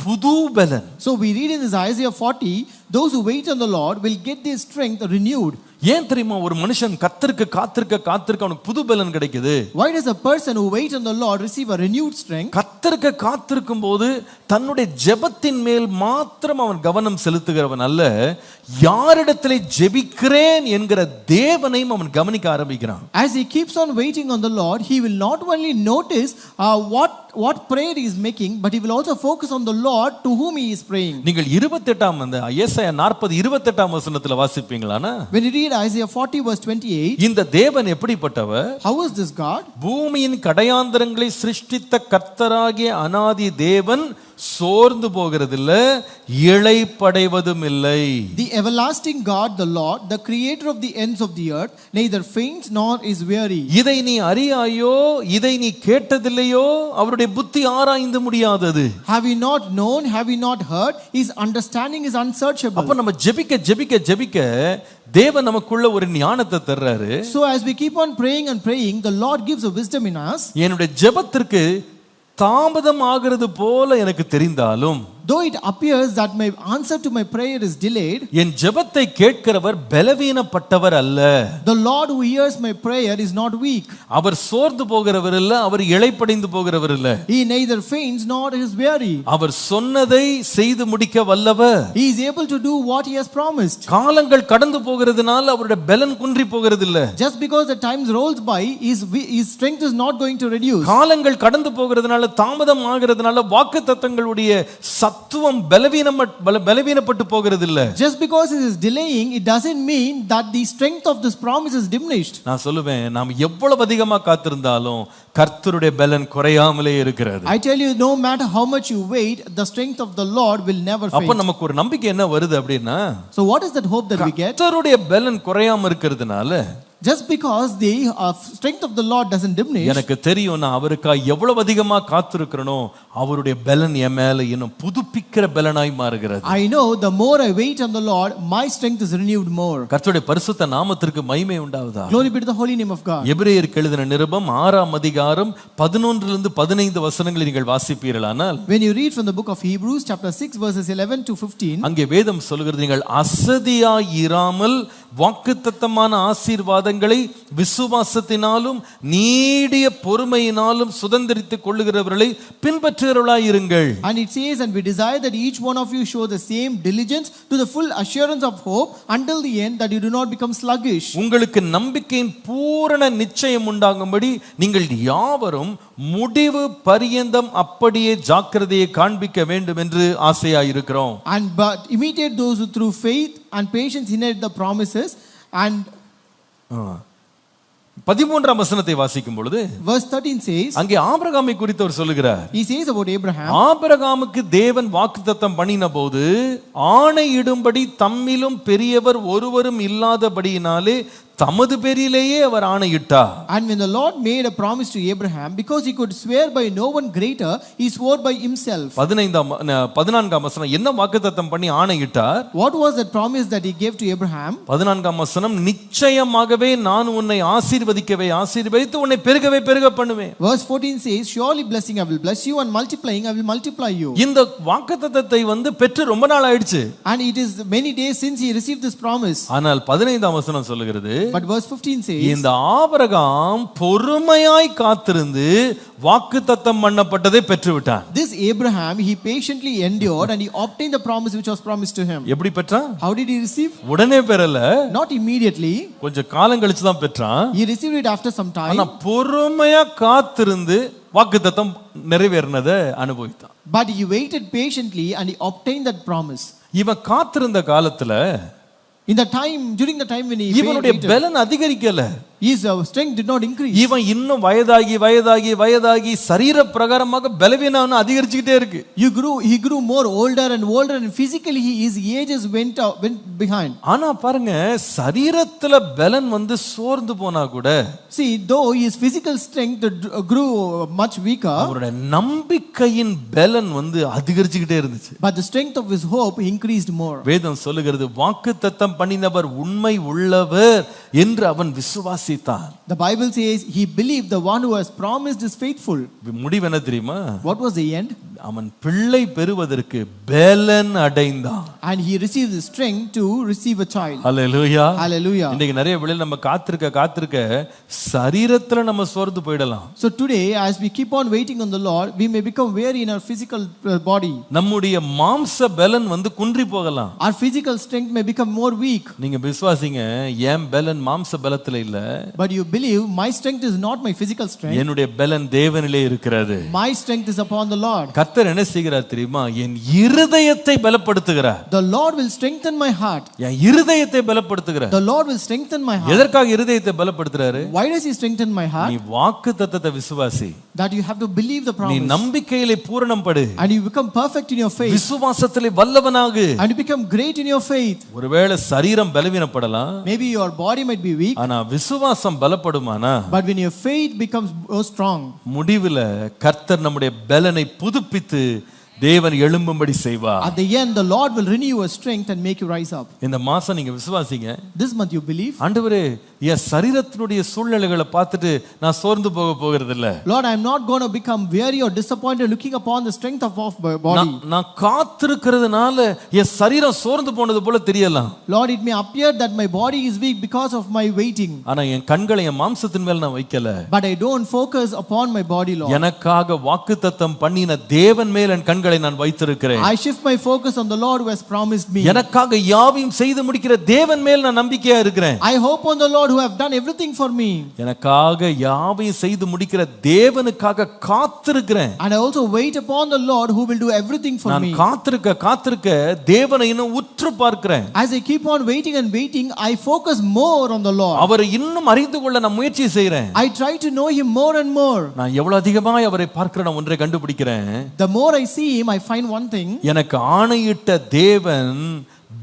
[SPEAKER 1] புது பலன்.
[SPEAKER 2] So we read in this Isaiah 40, those who wait on the Lord will get their strength renewed.
[SPEAKER 1] ஏன் தெரியுமா ஒரு மனுஷன் கர்த்தருக்கு காத்திருக்க அவனுக்கு புது பலன் கிடைக்குது?
[SPEAKER 2] Why does a person who waits on the Lord receive a renewed strength?
[SPEAKER 1] கர்த்தருக்கு காத்திருக்கும் போது தன்னுடைய ஜெபத்தின் மேல் மாத்திரம் அவன் கவனம் செலுத்துகிறவன் அல்ல, யாரிடத்திலே ஜெபிக்கிறேன் என்கிற தேவனையும் அவன் கவனிக்க ஆரம்பிக்கிறான்.
[SPEAKER 2] As he keeps on waiting on the Lord, he will not only notice what prayer he is making, but he will also focus on the Lord to whom he is praying.
[SPEAKER 1] நீங்கள் 28ஆம் அந்த ஏசாயா 40:28ஆம் வசனத்துல வாசிப்பீங்களானா?
[SPEAKER 2] When you read Isaiah 40 verse 28,
[SPEAKER 1] இந்த தேவன் எப்படிப்பட்டவர்?
[SPEAKER 2] how is this God?
[SPEAKER 1] பூமியின் கடையாந்தரங்களை சிருஷ்டித்த கர்த்தராகிய அநாதி தேவன் சோர்ந்து போகிறதில்ல, இளைப்படைவதும் இல்லை.
[SPEAKER 2] The everlasting God, the Lord, the creator of the ends of the earth, neither faints nor is weary.
[SPEAKER 1] இதை நீ அறியாயோ, இதை நீ கேட்டதில்லையோ, அவருடைய புத்தி ஆராய்ந்து முடியாதது.
[SPEAKER 2] Have you not known, have you not heard? His understanding is unsearchable.
[SPEAKER 1] அப்ப நம்ம ஜெபிக்க தேவன் நமக்குள்ள ஒரு ஞானத்தை தர்றாரு.
[SPEAKER 2] So as we keep on praying and praying, the Lord gives a wisdom in us.
[SPEAKER 1] என்னுடைய ஜெபத்திற்கு தாமதம் ஆகிறது போல எனக்கு தெரிந்தாலும்,
[SPEAKER 2] though it appears that my answer to my prayer is delayed,
[SPEAKER 1] என் ஜெபத்தை கேட்கிறவர் பலவீனப்பட்டவர் அல்ல.
[SPEAKER 2] the Lord who hears my prayer is not weak.
[SPEAKER 1] அவர் சோர்ந்து போகிறவர் இல்ல, அவர் இளைப்படைந்து போகிறவர் இல்ல.
[SPEAKER 2] He neither faints nor is weary.
[SPEAKER 1] அவர் சொன்னதை செய்து முடிக்க வல்லவர்.
[SPEAKER 2] He is able to do what he has promised.
[SPEAKER 1] காலங்கள் கடந்து போகிறதுனால அவருடைய பலன் குன்றி போகிறது இல்ல.
[SPEAKER 2] Just because the times rolls by, his strength is not going to reduce.
[SPEAKER 1] காலங்கள் கடந்து போகிறதுனால, தாமதம் ஆகிறதுனால வாக்குத்தத்தங்களுடைய சத்துவம் பலவீனப்பட்டு போகிறது இல்ல.
[SPEAKER 2] Just because it is delaying, it doesn't mean that the strength of this promise is diminished.
[SPEAKER 1] நான் சொல்லுவேன், நாம் எவ்வளவு அதிகமா காத்திருந்தாலும் கர்த்தருடைய பலன் குறையாமலே இருக்கிறது.
[SPEAKER 2] I tell you, no matter how much you wait, the strength of the Lord will never fail.
[SPEAKER 1] அப்ப நமக்கு ஒரு நம்பிக்கை என்ன வருது அப்படினா,
[SPEAKER 2] so what is that hope that we get?
[SPEAKER 1] கர்த்தருடைய பலன் குறையாம இருக்கிறதுனால,
[SPEAKER 2] just because the strength of the Lord doesn't diminish,
[SPEAKER 1] எனக்கு தெரியும் நான் அவருக்காக எவ்வளவு அதிகமா காத்திருக்கிறனோ அவருடைய பலன் என் மேல இன்னும் புதுப்பிக்கிற பலனாய் மாறுகிறது.
[SPEAKER 2] I know the more I wait on the Lord, my strength is renewed more.
[SPEAKER 1] கர்த்தருடைய பரிசுத்த நாமத்திற்கு மகிமை உண்டாவதாக.
[SPEAKER 2] Glory be to the holy name of God.
[SPEAKER 1] எபிரேயருக்கு எழுதின நிருபம் 6ஆம் அதிகாரம் 11 15 வசனங்களை நீங்கள் வாசிப்பீர்களானால்,
[SPEAKER 2] when you read from the book of Hebrews chapter 6 verses 11 to 15,
[SPEAKER 1] அங்கே வேதம் சொல்கிறது, நீங்கள் அசதியாய் இராமல் வாக்குத்தத்தமான ஆசீர்வாதங்களை விசுவாசத்தினாலும் நீடிய பொறுமையினாலும் சுதந்தரித்துக் கொள்ளுகிறவர்களை பின்பற்றுகிறவர்களாய் இருங்கள்.
[SPEAKER 2] and it says, and we desire that each one of you show the same diligence to the full assurance of hope until the end, that you do not become sluggish.
[SPEAKER 1] உங்களுக்கு நம்பிக்கையின் பூரண நிச்சயம் உண்டாகும்படி நீங்கள் யாவரும் முடிவு பரியந்தம் அப்படியே ஜாக்கிரதையை காண்பிக்க வேண்டும் என்று ஆசையாயிருக்கிறோம்.
[SPEAKER 2] and but imitate those who through faith and patience inherit the promises. and
[SPEAKER 1] 13ஆம் வசனத்தை வாசிக்கும் பொழுது,
[SPEAKER 2] verse 13 says,
[SPEAKER 1] அங்கே ஆபிரகாமை குறித்து அவர் சொல்லுகிறார்.
[SPEAKER 2] he says about Abraham,
[SPEAKER 1] ஆபிரகாமுக்கு தேவன் வாக்குத்தத்தம் பண்ணின போது ஆணையிடும்படி தம்மிலும் பெரியவர் ஒருவரும் இல்லாதபடியினாலே தமது பேரிலேயே அவர் ஆணையிட்டார்.
[SPEAKER 2] and when the Lord made a promise to Abraham, because he could swear by no one greater, he swore by himself.
[SPEAKER 1] 14ஆம் வசனம் என்ன வாக்குத்தத்தம் பண்ணி ஆணையிட்டார்?
[SPEAKER 2] what was that promise that he gave to Abraham?
[SPEAKER 1] 14ஆம் வசனம், நிச்சயமாகவே நான் உன்னை ஆசீர்வதித்து உன்னை பெருக பண்ணுவேன்.
[SPEAKER 2] verse 14 says, surely blessing I will bless you, and multiplying I will multiply you.
[SPEAKER 1] இந்த வாக்குத்தத்தத்தை பெற்று ரொம்ப நாள் ஆயிடுச்சு.
[SPEAKER 2] and it is many days since he received this promise.
[SPEAKER 1] ஆனால் 15ஆம் வசனம் சொல்லுகிறது,
[SPEAKER 2] but verse 15 says,
[SPEAKER 1] இந்த ஆபிரகாம் பொறுமையாய் காத்திருந்து வாக்குத்தத்தம் பண்ணப்பட்டதை பெற்றுவிட்டான்.
[SPEAKER 2] this Abraham, he patiently endured and he obtained the promise which was promised to him.
[SPEAKER 1] எப்படி பெற்றான்?
[SPEAKER 2] how did he receive?
[SPEAKER 1] உடனே பெறல,
[SPEAKER 2] not immediately,
[SPEAKER 1] கொஞ்சம் காலம் கழிச்சு தான் பெற்றான்.
[SPEAKER 2] he received it after some time.
[SPEAKER 1] ஆனா பொறுமையா காத்திருந்து வாக்குத்தத்தம் நிறைவேறினதை அனுபவித்தான்.
[SPEAKER 2] but he waited patiently and he obtained that promise.
[SPEAKER 1] இவன் காத்திருந்த காலத்துல,
[SPEAKER 2] in the time, during the time when he
[SPEAKER 1] இவனுடைய பலன் அதிகரிக்கல.
[SPEAKER 2] His strength did not increase.
[SPEAKER 1] இவன் இன்னும் வயதாகி வயதாகி வயதாகி சரீர பிரகாரமாக பலவீனம் அதிகரிச்சுக்கிட்டே இருக்கு.
[SPEAKER 2] He grew more older and older, and physically his ages went behind.
[SPEAKER 1] ஆனா பாருங்க, சரீரத்துல பலன் வந்து சோர்ந்து போனா கூட,
[SPEAKER 2] see, though his physical strength grew much weaker,
[SPEAKER 1] அவருடைய நம்பிக்கையின் பலன் வந்து அதிகரிச்சுக்கிட்டே இருந்துச்சு.
[SPEAKER 2] but the strength of his hope increased more.
[SPEAKER 1] வேதம் சொல்லுகிறது, வாக்குத்தத்தம் பண்ணினவர் உண்மை உள்ளவர் என்று அவன் விசுவாசித்தான்.
[SPEAKER 2] The Bible says he believed the one who has promised is faithful.
[SPEAKER 1] முடிவு என்ன தெரியுமா?
[SPEAKER 2] What was the end?
[SPEAKER 1] அவன் பிள்ளை பெறுவதற்கு பலன் அடைந்தான்.
[SPEAKER 2] And he received the strength to receive a child.
[SPEAKER 1] Hallelujah.
[SPEAKER 2] Hallelujah.
[SPEAKER 1] இன்னைக்கு நிறைய வேளையில நம்ம காத்திருக்க சரீரத்துல நம்ம சோர்ந்து போயிடலாம்.
[SPEAKER 2] So today, as we keep on waiting on the Lord, we may become weary in our physical body.
[SPEAKER 1] நம்முடைய மாம்ச பலன் வந்து குன்றி போகலாம்.
[SPEAKER 2] Our physical strength may become more weak.
[SPEAKER 1] நீங்க விசுவாசிங்க, என் பலன் மாம்ச பலத்துல இல்ல.
[SPEAKER 2] But you believe my strength is not my physical strength.
[SPEAKER 1] என்னுடைய பலன் தேவனிலே இருக்கிறது.
[SPEAKER 2] My strength is upon the Lord.
[SPEAKER 1] கர்த்தர் என்ன செய்கிறார் தெரியுமா? என் இருதயத்தை பலப்படுத்துகிறார்.
[SPEAKER 2] The Lord will strengthen my heart.
[SPEAKER 1] என் இருதயத்தை பலப்படுத்துகிறார்.
[SPEAKER 2] The Lord will strengthen my heart.
[SPEAKER 1] எதற்காக இருதயத்தை பலப்படுத்துறாரு?
[SPEAKER 2] Why does he strengthen my heart?
[SPEAKER 1] நீ வாக்குத்தத்தத்தை விசுவாசி.
[SPEAKER 2] That you have to believe the
[SPEAKER 1] நீ
[SPEAKER 2] promise.
[SPEAKER 1] நம்பிக்கையிலே பூரணம் படு.
[SPEAKER 2] And you become perfect in your faith.
[SPEAKER 1] விசுவாசத்திலே வல்லவனாகு.
[SPEAKER 2] And you become great in your faith.
[SPEAKER 1] ஒருவேளை சரீரம் பலவீனப்படலாம்.
[SPEAKER 2] Maybe your body might be weak.
[SPEAKER 1] ஆனா விசுவாசம் பலப்படுமானா?
[SPEAKER 2] But when your faith becomes strong,
[SPEAKER 1] முடிவுல கர்த்தர் நம்முடைய பலனை புதுப்பித்து தேவன் எழும்பும்படி செய்வார்.
[SPEAKER 2] at the end the Lord will renew your strength and make you rise up.
[SPEAKER 1] இந்த மாசம் நீங்க விசுவாசிங்க.
[SPEAKER 2] This month you believe.
[SPEAKER 1] ஆண்டவரே, என் சரீரத்தினுடைய சூழ்நிலைகளை பார்த்துட்டு நான் சோர்ந்து போகிறது இல்ல.
[SPEAKER 2] Lord, I am not going to become weary or disappointed looking upon the strength of my body.
[SPEAKER 1] நான் காத்திருக்கிறதுனால என் சரீரம் சோர்ந்து போனது போல தெரியலாம்.
[SPEAKER 2] Lord, it may appear that my body is weak because of my waiting.
[SPEAKER 1] ஆனா என் கண்களை என் மாம்சத்தின் மேல் நான் வைக்கல.
[SPEAKER 2] But I don't focus upon my body, Lord.
[SPEAKER 1] எனக்காக வாக்குத்தத்தம் பண்ணின தேவன் மேல் என் கண்களை நான் வைத்திருக்கிறேன்.
[SPEAKER 2] I shift my focus on the Lord who has promised me.
[SPEAKER 1] எனக்காக யாவையும் செய்து முடிக்கிற தேவன் மேல் நான் நம்பிக்கையா இருக்கிறேன்.
[SPEAKER 2] I hope on the Lord who have done everything for me.
[SPEAKER 1] எனக்காக யாவையும் செய்து முடிக்கிற தேவனுக்காக காத்திருக்கிறேன்.
[SPEAKER 2] And I also wait upon the Lord who will do everything for me.
[SPEAKER 1] நான் காத்திருக்க தேவனை இன்னும் உற்று பார்க்கிறேன்.
[SPEAKER 2] As I keep on waiting and waiting, I focus more on the Lord.
[SPEAKER 1] அவரை இன்னும் அறிந்து கொள்ள நான் முயற்சி செய்றேன்.
[SPEAKER 2] I try to know him more and more.
[SPEAKER 1] நான் எவ்வளவு அதிகமாய் அவரை பார்க்கிறேன், நான் ஒன்றை கண்டுபிடிக்கிறேன்.
[SPEAKER 2] The more I see him, I find one thing.
[SPEAKER 1] எனக்கு ஆணையிட்ட தேவன்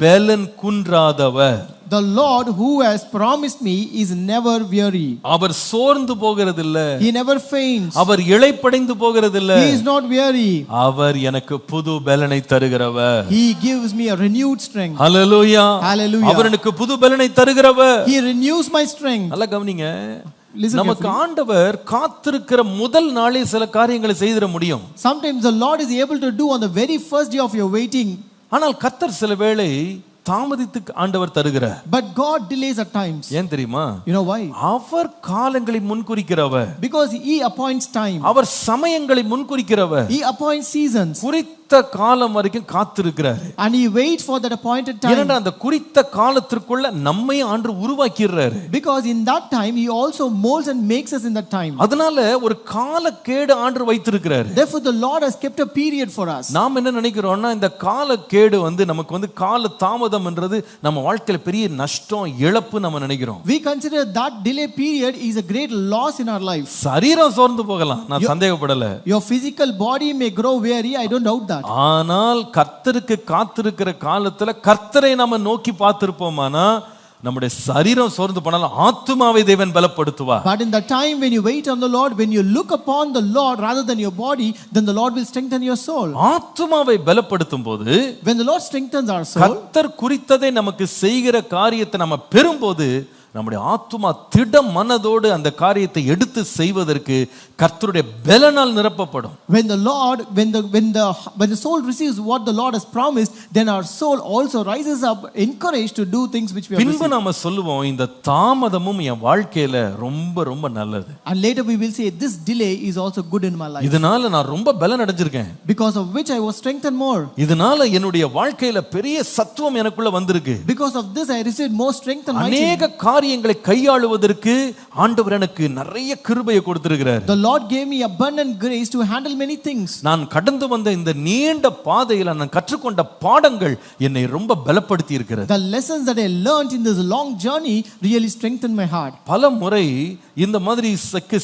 [SPEAKER 1] பலன் குன்றாதவர்.
[SPEAKER 2] The Lord who has promised me is never weary.
[SPEAKER 1] அவர் சோர்ந்து போகிறதில்ல.
[SPEAKER 2] He never faints.
[SPEAKER 1] அவர் இளைப்படைந்து போகிறதில்ல.
[SPEAKER 2] He is not weary.
[SPEAKER 1] அவர் எனக்கு புது பலனை தருகிறவர்.
[SPEAKER 2] He gives me a renewed strength.
[SPEAKER 1] Hallelujah.
[SPEAKER 2] Hallelujah.
[SPEAKER 1] அவர் எனக்கு புது பலனை தருகிறவர்.
[SPEAKER 2] He renews my strength.
[SPEAKER 1] நல்லா கவனிங்க.
[SPEAKER 2] Listen
[SPEAKER 1] நமக்கு
[SPEAKER 2] carefully.
[SPEAKER 1] ஆண்டவர் காத்திருக்கிற முதல் நாளே சில காரியங்களை செய்திட முடியும்.
[SPEAKER 2] Sometimes the Lord is able to do on the very first day of your waiting.
[SPEAKER 1] ஆனால் கர்த்தர் சில வேளை தாமதித்து ஆண்டவர் தருகிறார்.
[SPEAKER 2] But God delays at times.
[SPEAKER 1] ஏன் தெரியுமா?
[SPEAKER 2] You know why?
[SPEAKER 1] அவர் காலங்களை முன்குறிக்கிறவர்.
[SPEAKER 2] Because he appoints time.
[SPEAKER 1] Our சமயங்களை முன்குறிக்கிறவர்.
[SPEAKER 2] He appoints seasons.
[SPEAKER 1] குறித்த காலம் வரைக்கும் காத்திருக்கிறார்.
[SPEAKER 2] And he waits for that appointed time.
[SPEAKER 1] ஏனென்றால் அந்த குறித்த காலத்திற்குள்ள நம்மை ஆண்டு உருவாக்கிறார்.
[SPEAKER 2] Because in that time he also molds and makes us in that time.
[SPEAKER 1] அதனால ஒரு காலக்கேடு ஆண்டு வைத்திருக்கிறார்.
[SPEAKER 2] Therefore the Lord has kept a period for us.
[SPEAKER 1] நாம் என்ன நினைக்கிறோம்னா, இந்த காலக்கேடு வந்து நமக்கு வந்து கால தாமதம் என்றது நம்ம வாழ்க்கையில பெரிய நஷ்டம் இழப்பு நம்ம நினைக்கிறோம்.
[SPEAKER 2] We consider that delay period is a great loss in our life.
[SPEAKER 1] சரீரம் சோர்ந்து போகலாம், நான் சந்தேகப்படல.
[SPEAKER 2] Your physical body may grow weary, I don't doubt that.
[SPEAKER 1] ஆனால் கர்த்தருக்கு காத்திருக்கிற காலத்துல கர்த்தரை நாம நோக்கி பார்த்திருப்போமானா நம்முடைய சரீரம் சோர்ந்து போனாலும் ஆத்துமாவை தேவன் பலப்படுத்துவார்.
[SPEAKER 2] But in the time when you wait on the Lord, when you look upon the Lord rather than your body, then the Lord will strengthen your soul.
[SPEAKER 1] ஆத்துமாவை பலப்படுத்தும் போது,
[SPEAKER 2] when the Lord strengthens our soul,
[SPEAKER 1] கர்த்தர் குறித்ததை நமக்கு செய்கிற காரியத்தை நம்ம பெறும்போது நம்முடைய ஆத்துமா திட மனதோடு அந்த காரியத்தை எடுத்து செய்வதற்கு கர்த்தருடைய பலனால் நிரப்பப்படும்.
[SPEAKER 2] when the soul receives what the Lord has promised, then our soul also rises up encouraged to do things which we have
[SPEAKER 1] பின்பு
[SPEAKER 2] received.
[SPEAKER 1] நாம சொல்லுவோம், இந்த தாமதமும் என் வாழ்க்கையில ரொம்ப ரொம்ப நல்லது.
[SPEAKER 2] And later we will say this delay is also good in my life.
[SPEAKER 1] இதனால நான் ரொம்ப பலன் அடைஞ்சிருக்கேன்.
[SPEAKER 2] because of which I was strengthened more.
[SPEAKER 1] இதனால என்னுடைய வாழ்க்கையில பெரிய சத்துவம் எனக்குள்ள வந்திருக்கு.
[SPEAKER 2] because of this I received more strength in my life.
[SPEAKER 1] அநேக காரியங்களை கையாளுவதற்கு ஆண்டவர் எனக்கு நிறைய கிருபையை கொடுத்திருக்கிறார்.
[SPEAKER 2] The Lord gave me abundant grace to handle many things.
[SPEAKER 1] நான் கடந்து வந்த இந்த நீண்ட பாதையில நான் கற்றுக்கொண்ட பாடங்கள் என்னை ரொம்ப பலப்படுத்தி இருக்கிறது.
[SPEAKER 2] The lessons that I learned in this long journey really strengthened my heart.
[SPEAKER 1] பல முறை இந்த மாதிரி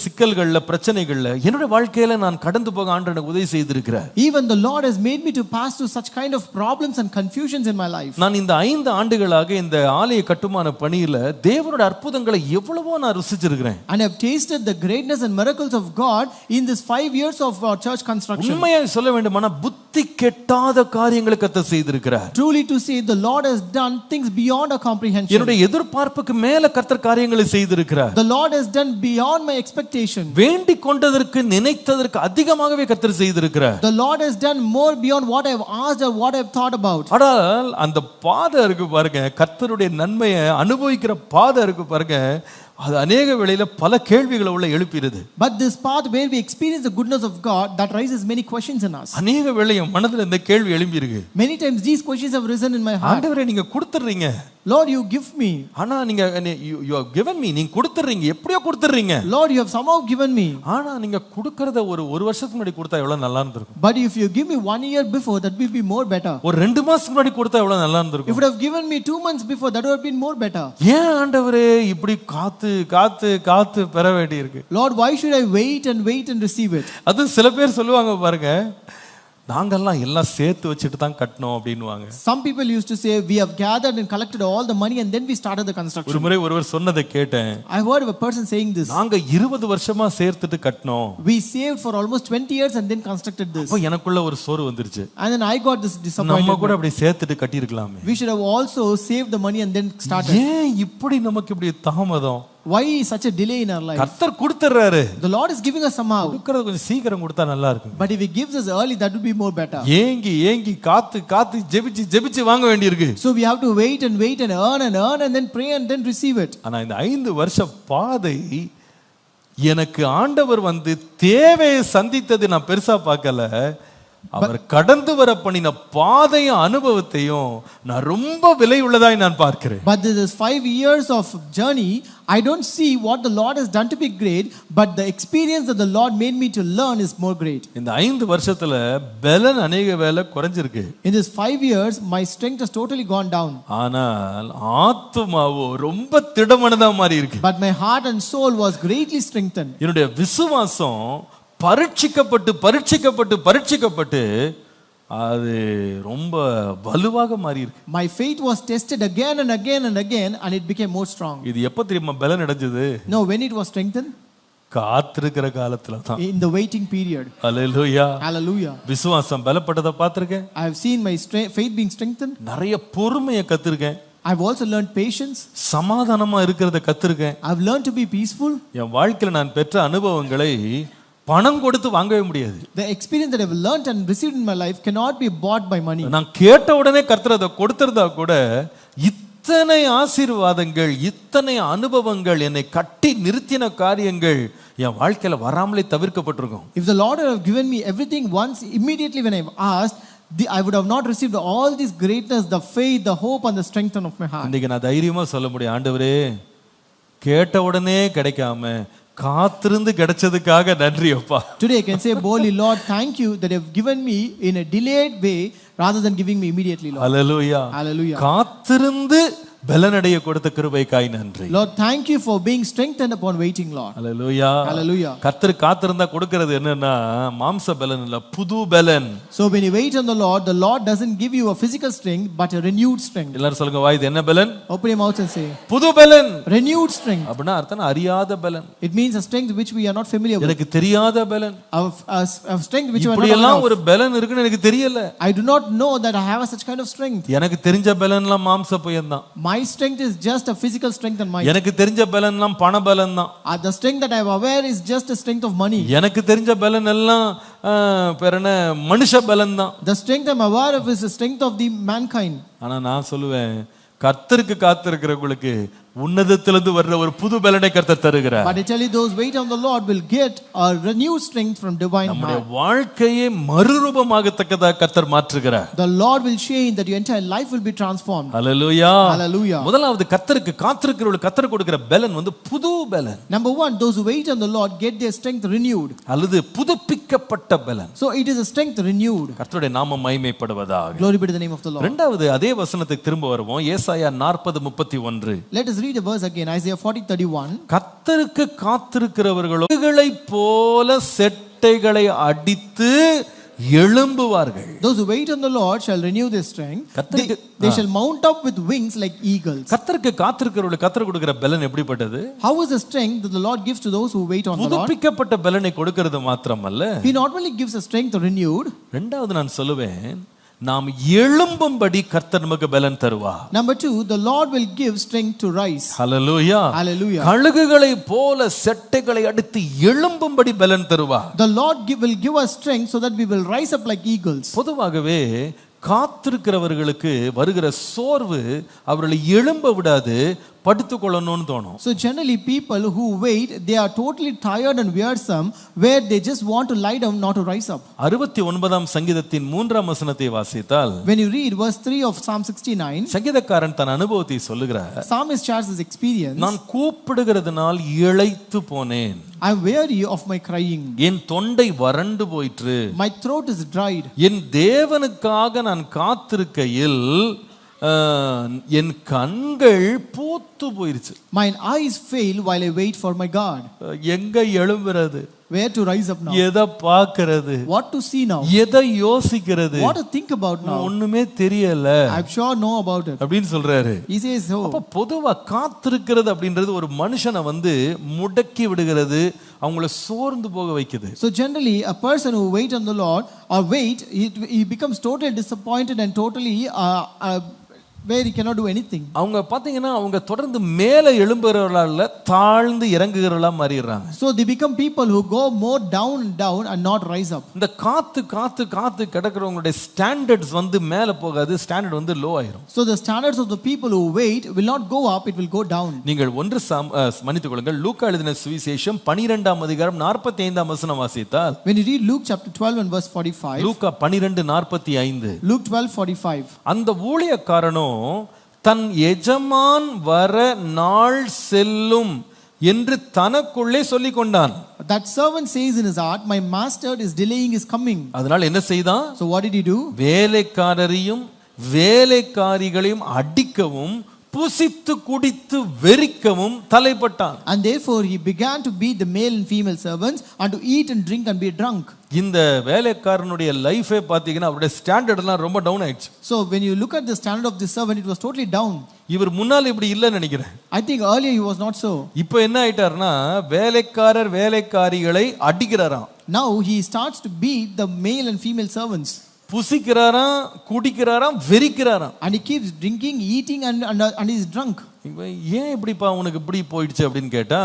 [SPEAKER 1] சிக்கல்கள்ல பிரச்சனைகள்ல என்னுடைய வாழ்க்கையில நான் கடந்து போக ஆண்டவர் எனக்கு உதவி செய்திருக்கிறார்.
[SPEAKER 2] Even the Lord has made me to pass through such kind of problems and confusions in my life.
[SPEAKER 1] நான் இந்த 5 ஆண்டுகளாக இந்த ஆலய கட்டுமான பணியில தேவனுடைய அற்புதங்களை எவ்வளவோ நான் ருசிச்சிருக்கிறேன்.
[SPEAKER 2] And I have tasted the greatness and miracles of God in this 5 years of our church construction.
[SPEAKER 1] உண்மையா சொல்ல வேண்டுமானா புத்தி கெட்டாத காரியங்களை கர்த்தர் செய்திருக்கிறார்.
[SPEAKER 2] Truly to say, the Lord has done things beyond our comprehension.
[SPEAKER 1] என்னுடைய எதிர்பார்ப்புக்கு மேல கர்த்தர் காரியங்களை செய்திருக்கிறார்.
[SPEAKER 2] The Lord has done beyond my expectation.
[SPEAKER 1] வேண்டிக் கொண்டதற்கு நினைத்ததற்கு அதிகமாகவே கர்த்தர் செய்திருக்கிறார்.
[SPEAKER 2] The Lord has done more beyond what I have asked or what I have thought about.
[SPEAKER 1] ஆனால் அந்த பாதை இருக்கு பாருங்க, கர்த்தருடைய நன்மையை அனுபவிக்கிற பாதை இருக்கு பாருங்க, அது अनेक வேளையில பல கேள்விகளை உள்ள எழுப்பிடுது.
[SPEAKER 2] But this path where we experience the goodness of God, that raises many questions in us.
[SPEAKER 1] अनेक வேளையில என் மனதுல இந்த கேள்வி எழும்பி இருக்கு.
[SPEAKER 2] Many times these questions have risen in my heart.
[SPEAKER 1] ஆண்டவரே நீங்க கொடுத்துறீங்க.
[SPEAKER 2] Lord, you give me.
[SPEAKER 1] ஆனா நீங்க you have given me, நீங்க கொடுத்துறீங்க, எப்படியோ கொடுத்துறீங்க.
[SPEAKER 2] Lord, you have somehow given me.
[SPEAKER 1] ஆனா நீங்க கொடுக்கறத ஒரு வருஷத்துக்கு முன்னாடி கொடுத்தா எவ்வளவு நல்லா இருந்திருக்கும்.
[SPEAKER 2] But if you give me 1 year before, that will be more better.
[SPEAKER 1] ஒரு 2 மாசத்துக்கு முன்னாடி கொடுத்தா எவ்வளவு நல்லா இருந்திருக்கும்.
[SPEAKER 2] If you have given me 2 months before, that would have been more better.
[SPEAKER 1] ஏன் ஆண்டவரே இப்படி காத்து பெற வேண்டி இருக்கு.
[SPEAKER 2] Lord, why should I wait and receive it?
[SPEAKER 1] அது சில பேர் சொல்லுவாங்க பாருங்க, நாங்கெல்லாம் எல்லாம் சேர்த்து வச்சுட்டு தான் கட்டணும் அப்படின்னுவாங்க.
[SPEAKER 2] Some people used to say, we have gathered and collected all the money and then we started the construction.
[SPEAKER 1] ஒரு முறை ஒருவர் சொன்னதை கேட்டேன்.
[SPEAKER 2] I heard of a person saying this.
[SPEAKER 1] நாங்க 20 வருஷமா சேர்த்துட்டு கட்டணும்.
[SPEAKER 2] We saved for almost 20 years and then constructed this.
[SPEAKER 1] அப்ப எனக்குள்ள ஒரு சோறு வந்துருச்சு.
[SPEAKER 2] And then I got this disappointment.
[SPEAKER 1] நம்ம கூட அப்படி சேர்த்துட்டு கட்டி இருக்கலாமே.
[SPEAKER 2] We should have also saved the money and then started.
[SPEAKER 1] ஏன் இப்படி நமக்கு இப்படி தாமதம்?
[SPEAKER 2] Why such a delay in our life?
[SPEAKER 1] கர்த்தர் கொடுத்துறாரு.
[SPEAKER 2] The Lord is giving us somehow.
[SPEAKER 1] கொடுக்கறது கொஞ்சம் சீக்கிரம் கொடுத்தா நல்லா இருக்கும்.
[SPEAKER 2] But if he gives us early, that would be more better.
[SPEAKER 1] ஏங்கி காத்து ஜெபிச்சு வாங்க வேண்டியிருக்கு.
[SPEAKER 2] So we have to wait and earn and then pray and then receive it.
[SPEAKER 1] ஆனா இந்த 5 வருஷ பாதை எனக்கு ஆண்டவர் வந்து தேவையை சந்தித்தது நான் பெருசா பார்க்கல. அவர் கடந்து வர பண்ணின பாதையும் அனுபவத்தையும் நான் ரொம்ப விலை உள்ளதாய் நான் பார்க்கிறேன்.
[SPEAKER 2] But this is 5 years of journey. I don't see what the Lord has done to be great, but the experience that the Lord made me to learn is more great.
[SPEAKER 1] இந்த 5 வருஷத்துல பலன் अनेक வேளை குறைஞ்சிருக்கு.
[SPEAKER 2] In this 5 years, my strength has totally gone down.
[SPEAKER 1] ஆனால் ஆத்துமாவோ ரொம்ப திடமனதா மாறி இருக்கு.
[SPEAKER 2] But my heart and soul was greatly strengthened.
[SPEAKER 1] என்னுடைய விசுவாசம் பரீட்சிக்கப்பட்டு அது ரொம்ப வலுவாக மாறி இருக்கு.
[SPEAKER 2] My faith was tested again and it became more strong.
[SPEAKER 1] இது எப்ப தெரியுமா பலன் அடைஞ்சது?
[SPEAKER 2] No, when it was strengthened?
[SPEAKER 1] காத்திருக்கிற காலத்துல தான்.
[SPEAKER 2] In the waiting period.
[SPEAKER 1] Hallelujah.
[SPEAKER 2] Hallelujah.
[SPEAKER 1] விசுவாசம் பலப்பட்டத பாத்திருக்கேன்.
[SPEAKER 2] I have seen my faith being strengthened.
[SPEAKER 1] நிறைய பொறுமையை கத்துர்க்கேன்.
[SPEAKER 2] I've also learned patience.
[SPEAKER 1] சமாதானமா இருக்கிறத கத்துர்க்கேன்.
[SPEAKER 2] I've learned to be peaceful.
[SPEAKER 1] என் வாழ்க்கையில நான் பெற்ற அனுபவங்களை பணம் கொடுத்து வாங்கவே முடியாது.
[SPEAKER 2] The experience that I've learned and received in my life cannot be bought by money.
[SPEAKER 1] நான் கேட்ட உடனே கர்த்தர் அதை கொடுத்திருந்தா கூட இத்தனை ஆசீர்வாதங்கள், இத்தனை அனுபவங்கள், என்னை கட்டி நிறுத்தின காரியங்கள் என் வாழ்க்கையில வராமலே தவிர்க்கப்பட்டிருக்கும்.
[SPEAKER 2] If the Lord had given me everything once immediately when I've asked, I would have not received all this greatness, the faith, the hope and the strength of my heart.
[SPEAKER 1] இன்னைக்கு நான் தைரியமா சொல்ல முடியும், ஆண்டவரே கேட்ட உடனே கிடைக்காம காத்திருந்து கிடைச்சதுக்காக நன்றி அப்பா.
[SPEAKER 2] Today I can say boldly, Lord, thank you that you have given me in a delayed way rather than giving me immediately, Lord.
[SPEAKER 1] Hallelujah.
[SPEAKER 2] Hallelujah.
[SPEAKER 1] காத்திருந்து பலனடைய கொடுத்த கிருபைக்காய் நன்றி.
[SPEAKER 2] Lord, thank you for being strengthened upon waiting, Lord.
[SPEAKER 1] Hallelujah.
[SPEAKER 2] Hallelujah.
[SPEAKER 1] கர்த்தர் காத்திருந்தா கொடுக்கிறது என்னன்னா மாம்ச பலன் இல்ல, புது பலன்.
[SPEAKER 2] So when you wait on the Lord doesn't give you a physical strength but a renewed strength.
[SPEAKER 1] எல்லாரும் சொல்லுங்க, வா, இது என்ன பலன்?
[SPEAKER 2] Open your mouth and say,
[SPEAKER 1] புது பலன்.
[SPEAKER 2] renewed strength.
[SPEAKER 1] அப்படினா அர்த்தம் அறியாத பலன்.
[SPEAKER 2] It means a strength which we are not familiar with.
[SPEAKER 1] எனக்கு தெரியாத பலன்.
[SPEAKER 2] A strength which we are not
[SPEAKER 1] இப்படி
[SPEAKER 2] aware
[SPEAKER 1] எல்லாம்
[SPEAKER 2] of.
[SPEAKER 1] ஒரு பலன் இருக்குன்னு எனக்கு தெரியல.
[SPEAKER 2] I do not know that I have such kind of strength.
[SPEAKER 1] எனக்கு தெரிஞ்ச பலன்லாம் மாம்ச புயம் தான்.
[SPEAKER 2] My strength is just a physical strength and might.
[SPEAKER 1] எனக்கு தெரிஞ்ச பலன்லாம் பண பலன் தான்.
[SPEAKER 2] The strength that I am aware is just a strength of money.
[SPEAKER 1] எனக்கு தெரிஞ்ச பலன் எல்லாம் பெறன மனுஷ பலன் தான்.
[SPEAKER 2] The strength I am aware of is the strength of the mankind.
[SPEAKER 1] ஆனா நான் சொல்லுவேன், கர்த்தருக்கு காத்திருக்கிறவங்களுக்கு உன்னதத்திலிருந்து வர்ற ஒரு புது பலனை கர்த்தர் தருகிறார்.
[SPEAKER 2] But I tell you, those wait on the Lord will get a renewed strength from divine
[SPEAKER 1] நம்முடைய
[SPEAKER 2] hand.
[SPEAKER 1] வாழ்க்கையை மறுரூபமாகத்தக்கதாக கர்த்தர் மாற்றுகிறார்.
[SPEAKER 2] The Lord will change that your entire life will be transformed.
[SPEAKER 1] Hallelujah.
[SPEAKER 2] Hallelujah.
[SPEAKER 1] முதலாவது கர்த்தருக்கு காத்திருக்கிறவர்களுக்கு கர்த்தர் கொடுக்கிற பலன் வந்து புது பலன்.
[SPEAKER 2] Number one, those who wait on the Lord get their strength renewed.
[SPEAKER 1] அல்லது புதுப்பிக்கப்பட்ட பலன்.
[SPEAKER 2] So it is a strength renewed.
[SPEAKER 1] கர்த்தருடைய நாமம் மகிமைப்படுவதாக.
[SPEAKER 2] Glory be to the name of the Lord.
[SPEAKER 1] இரண்டாவது அதே வசனத்துக்கு திரும்ப வருவோம். ஏசாயா 40:31.
[SPEAKER 2] Let us read a verse again, Isaiah 40:31.
[SPEAKER 1] கர்த்தருக்கு காத்திருக்கிறவர்களோ போல செட்டைகளை அடித்து எழும்புவார்கள்.
[SPEAKER 2] Those who wait on the Lord shall renew their strength. They shall mount up with wings like eagles.
[SPEAKER 1] கர்த்தருக்கு காத்திருக்கிறவர்களுக்கு கர்த்தர் கொடுக்கிற பலன் எப்படிப்பட்டது?
[SPEAKER 2] How is the strength that the Lord gives to those who wait on the Lord?
[SPEAKER 1] புதுப்பிக்கப்பட்ட பலனை கொடுக்கிறது மாத்திரமல்ல,
[SPEAKER 2] He not only gives a strength renewed.
[SPEAKER 1] இரண்டாவது நான் சொல்லுவேன், நாம் எழும்பும்படி கர்த்தர் நமக்கு பலன் தருவார்.
[SPEAKER 2] Number two, the Lord will give strength to rise.
[SPEAKER 1] Hallelujah.
[SPEAKER 2] Hallelujah.
[SPEAKER 1] கழுகுகளை போல செட்டைகளை அடித்து எழும்பும்படி பலன் தருவார்.
[SPEAKER 2] The Lord will give us strength so that we will rise up like eagles.
[SPEAKER 1] பொதுவாகவே காத்திருக்கிறவர்களுக்கு வருகிற சோர்வு அவர்களை எழும்ப விடாது, படுத்துக்கொள்ளணும்னு தோணும்.
[SPEAKER 2] So generally people who wait, they are totally tired and wearisome, where they just want to lie down, not to rise up.
[SPEAKER 1] 69ஆம் சங்கீதத்தின் 3ஆம் வசனத்தை வாசித்தால்,
[SPEAKER 2] When you read verse 3 of Psalm 69,
[SPEAKER 1] சங்கீதக்காரன் தன் அனுபவத்தை சொல்லுகிறார்.
[SPEAKER 2] Psalmist shares his experience.
[SPEAKER 1] நான் கூப்பிடுகிறதுனால் இளைத்து போனேன்.
[SPEAKER 2] I am weary of my crying.
[SPEAKER 1] என் தொண்டை வறண்டு போயிற்று.
[SPEAKER 2] My throat is dried.
[SPEAKER 1] என் தேவனுக்காக நான் காத்திருக்கையில் என் கண்கள் பூத்து போயிருச்சு.
[SPEAKER 2] Mine eyes fail while I wait for my God.
[SPEAKER 1] எங்க எழும்புறது?
[SPEAKER 2] Where to rise up now?
[SPEAKER 1] எதை பார்க்கிறது?
[SPEAKER 2] What to see now?
[SPEAKER 1] எதை யோசிக்கிறது?
[SPEAKER 2] What to think about now?
[SPEAKER 1] ஒண்ணுமே தெரியல.
[SPEAKER 2] I'm sure know about it.
[SPEAKER 1] அப்படின்னு சொல்றாரு.
[SPEAKER 2] He says so.
[SPEAKER 1] அப்ப பொதுவா காத்திருக்கிறது அப்படின்றது ஒரு மனுஷனை வந்து முடக்கி விடுகிறது, அவங்கள சோர்ந்து போக வைக்குது.
[SPEAKER 2] So generally a person who wait on the Lord or wait, he becomes totally disappointed and totally where he cannot do anything.
[SPEAKER 1] அவங்க பாத்தீங்கன்னா அவங்க தொடர்ந்து மேலே எழும்புகிறவர்களால தாழ்ந்து இறங்குகிறவர்களா மாறிடுறாங்க.
[SPEAKER 2] So they become people who go more down and down and not rise up.
[SPEAKER 1] இந்த காத்து காத்து காத்து கிடக்கிறவங்களுடைய ஸ்டாண்டர்ட்ஸ் வந்து மேலே போகாது, ஸ்டாண்டர்ட் வந்து லோ ஆயிரும்.
[SPEAKER 2] So the standards of the people who wait will not go up, it will go down.
[SPEAKER 1] நீங்கள் மன்னித்துக் கொள்ளுங்கள், லூக்கா எழுதின சுவிசேஷம் 12ஆம் அதிகாரம் 45ஆம் வசனம் வாசித்தால்,
[SPEAKER 2] When you read Luke chapter 12 and verse 45,
[SPEAKER 1] Luca 12:45,
[SPEAKER 2] Luke 12:45,
[SPEAKER 1] அந்த ஊழியக்காரனோ தன் எஜமான் வர நாள் செல்லும் என்று தனக்குள்ளே சொல்லிக் கொண்டான்.
[SPEAKER 2] That servant says in his heart, my master is delaying his coming.
[SPEAKER 1] அதனால என்ன செய்தான்?
[SPEAKER 2] So what did he do?
[SPEAKER 1] வேலைக்காரரையும் வேலைக்காரிகளையும் அடிக்கவும் புசித்து குடித்து வெறிக்கவும் தலைப்பட்டான்.
[SPEAKER 2] And therefore he began to beat the male and female servants and to eat and drink and be drunk.
[SPEAKER 1] இந்த வேலைக்காரனுடைய லைஃபே பாத்தீங்கன்னா அவருடைய ஸ்டாண்டர்ட் எல்லாம் ரொம்ப டவுன் ஆயிடுச்சு.
[SPEAKER 2] So when you look at the standard of this servant, it was totally down.
[SPEAKER 1] இவர் முன்னால இப்படி இல்லன்னு நினைக்கிறேன்.
[SPEAKER 2] I think earlier he was not so.
[SPEAKER 1] இப்போ என்ன ஆயிட்டாருன்னா வேலைக்காரர் வேலைக்காரிகளை அடிக்கிறாராம்.
[SPEAKER 2] Now he starts to beat the male and female servants.
[SPEAKER 1] புசிக்கிறாராம், குடிக்கிறாராம், வெறிக்கிறாராம்.
[SPEAKER 2] And he keeps drinking, eating and he is drunk.
[SPEAKER 1] ஏன் இப்படிப்பா உனக்கு இப்படி போயிடுச்சு அப்படின்னு கேட்டா,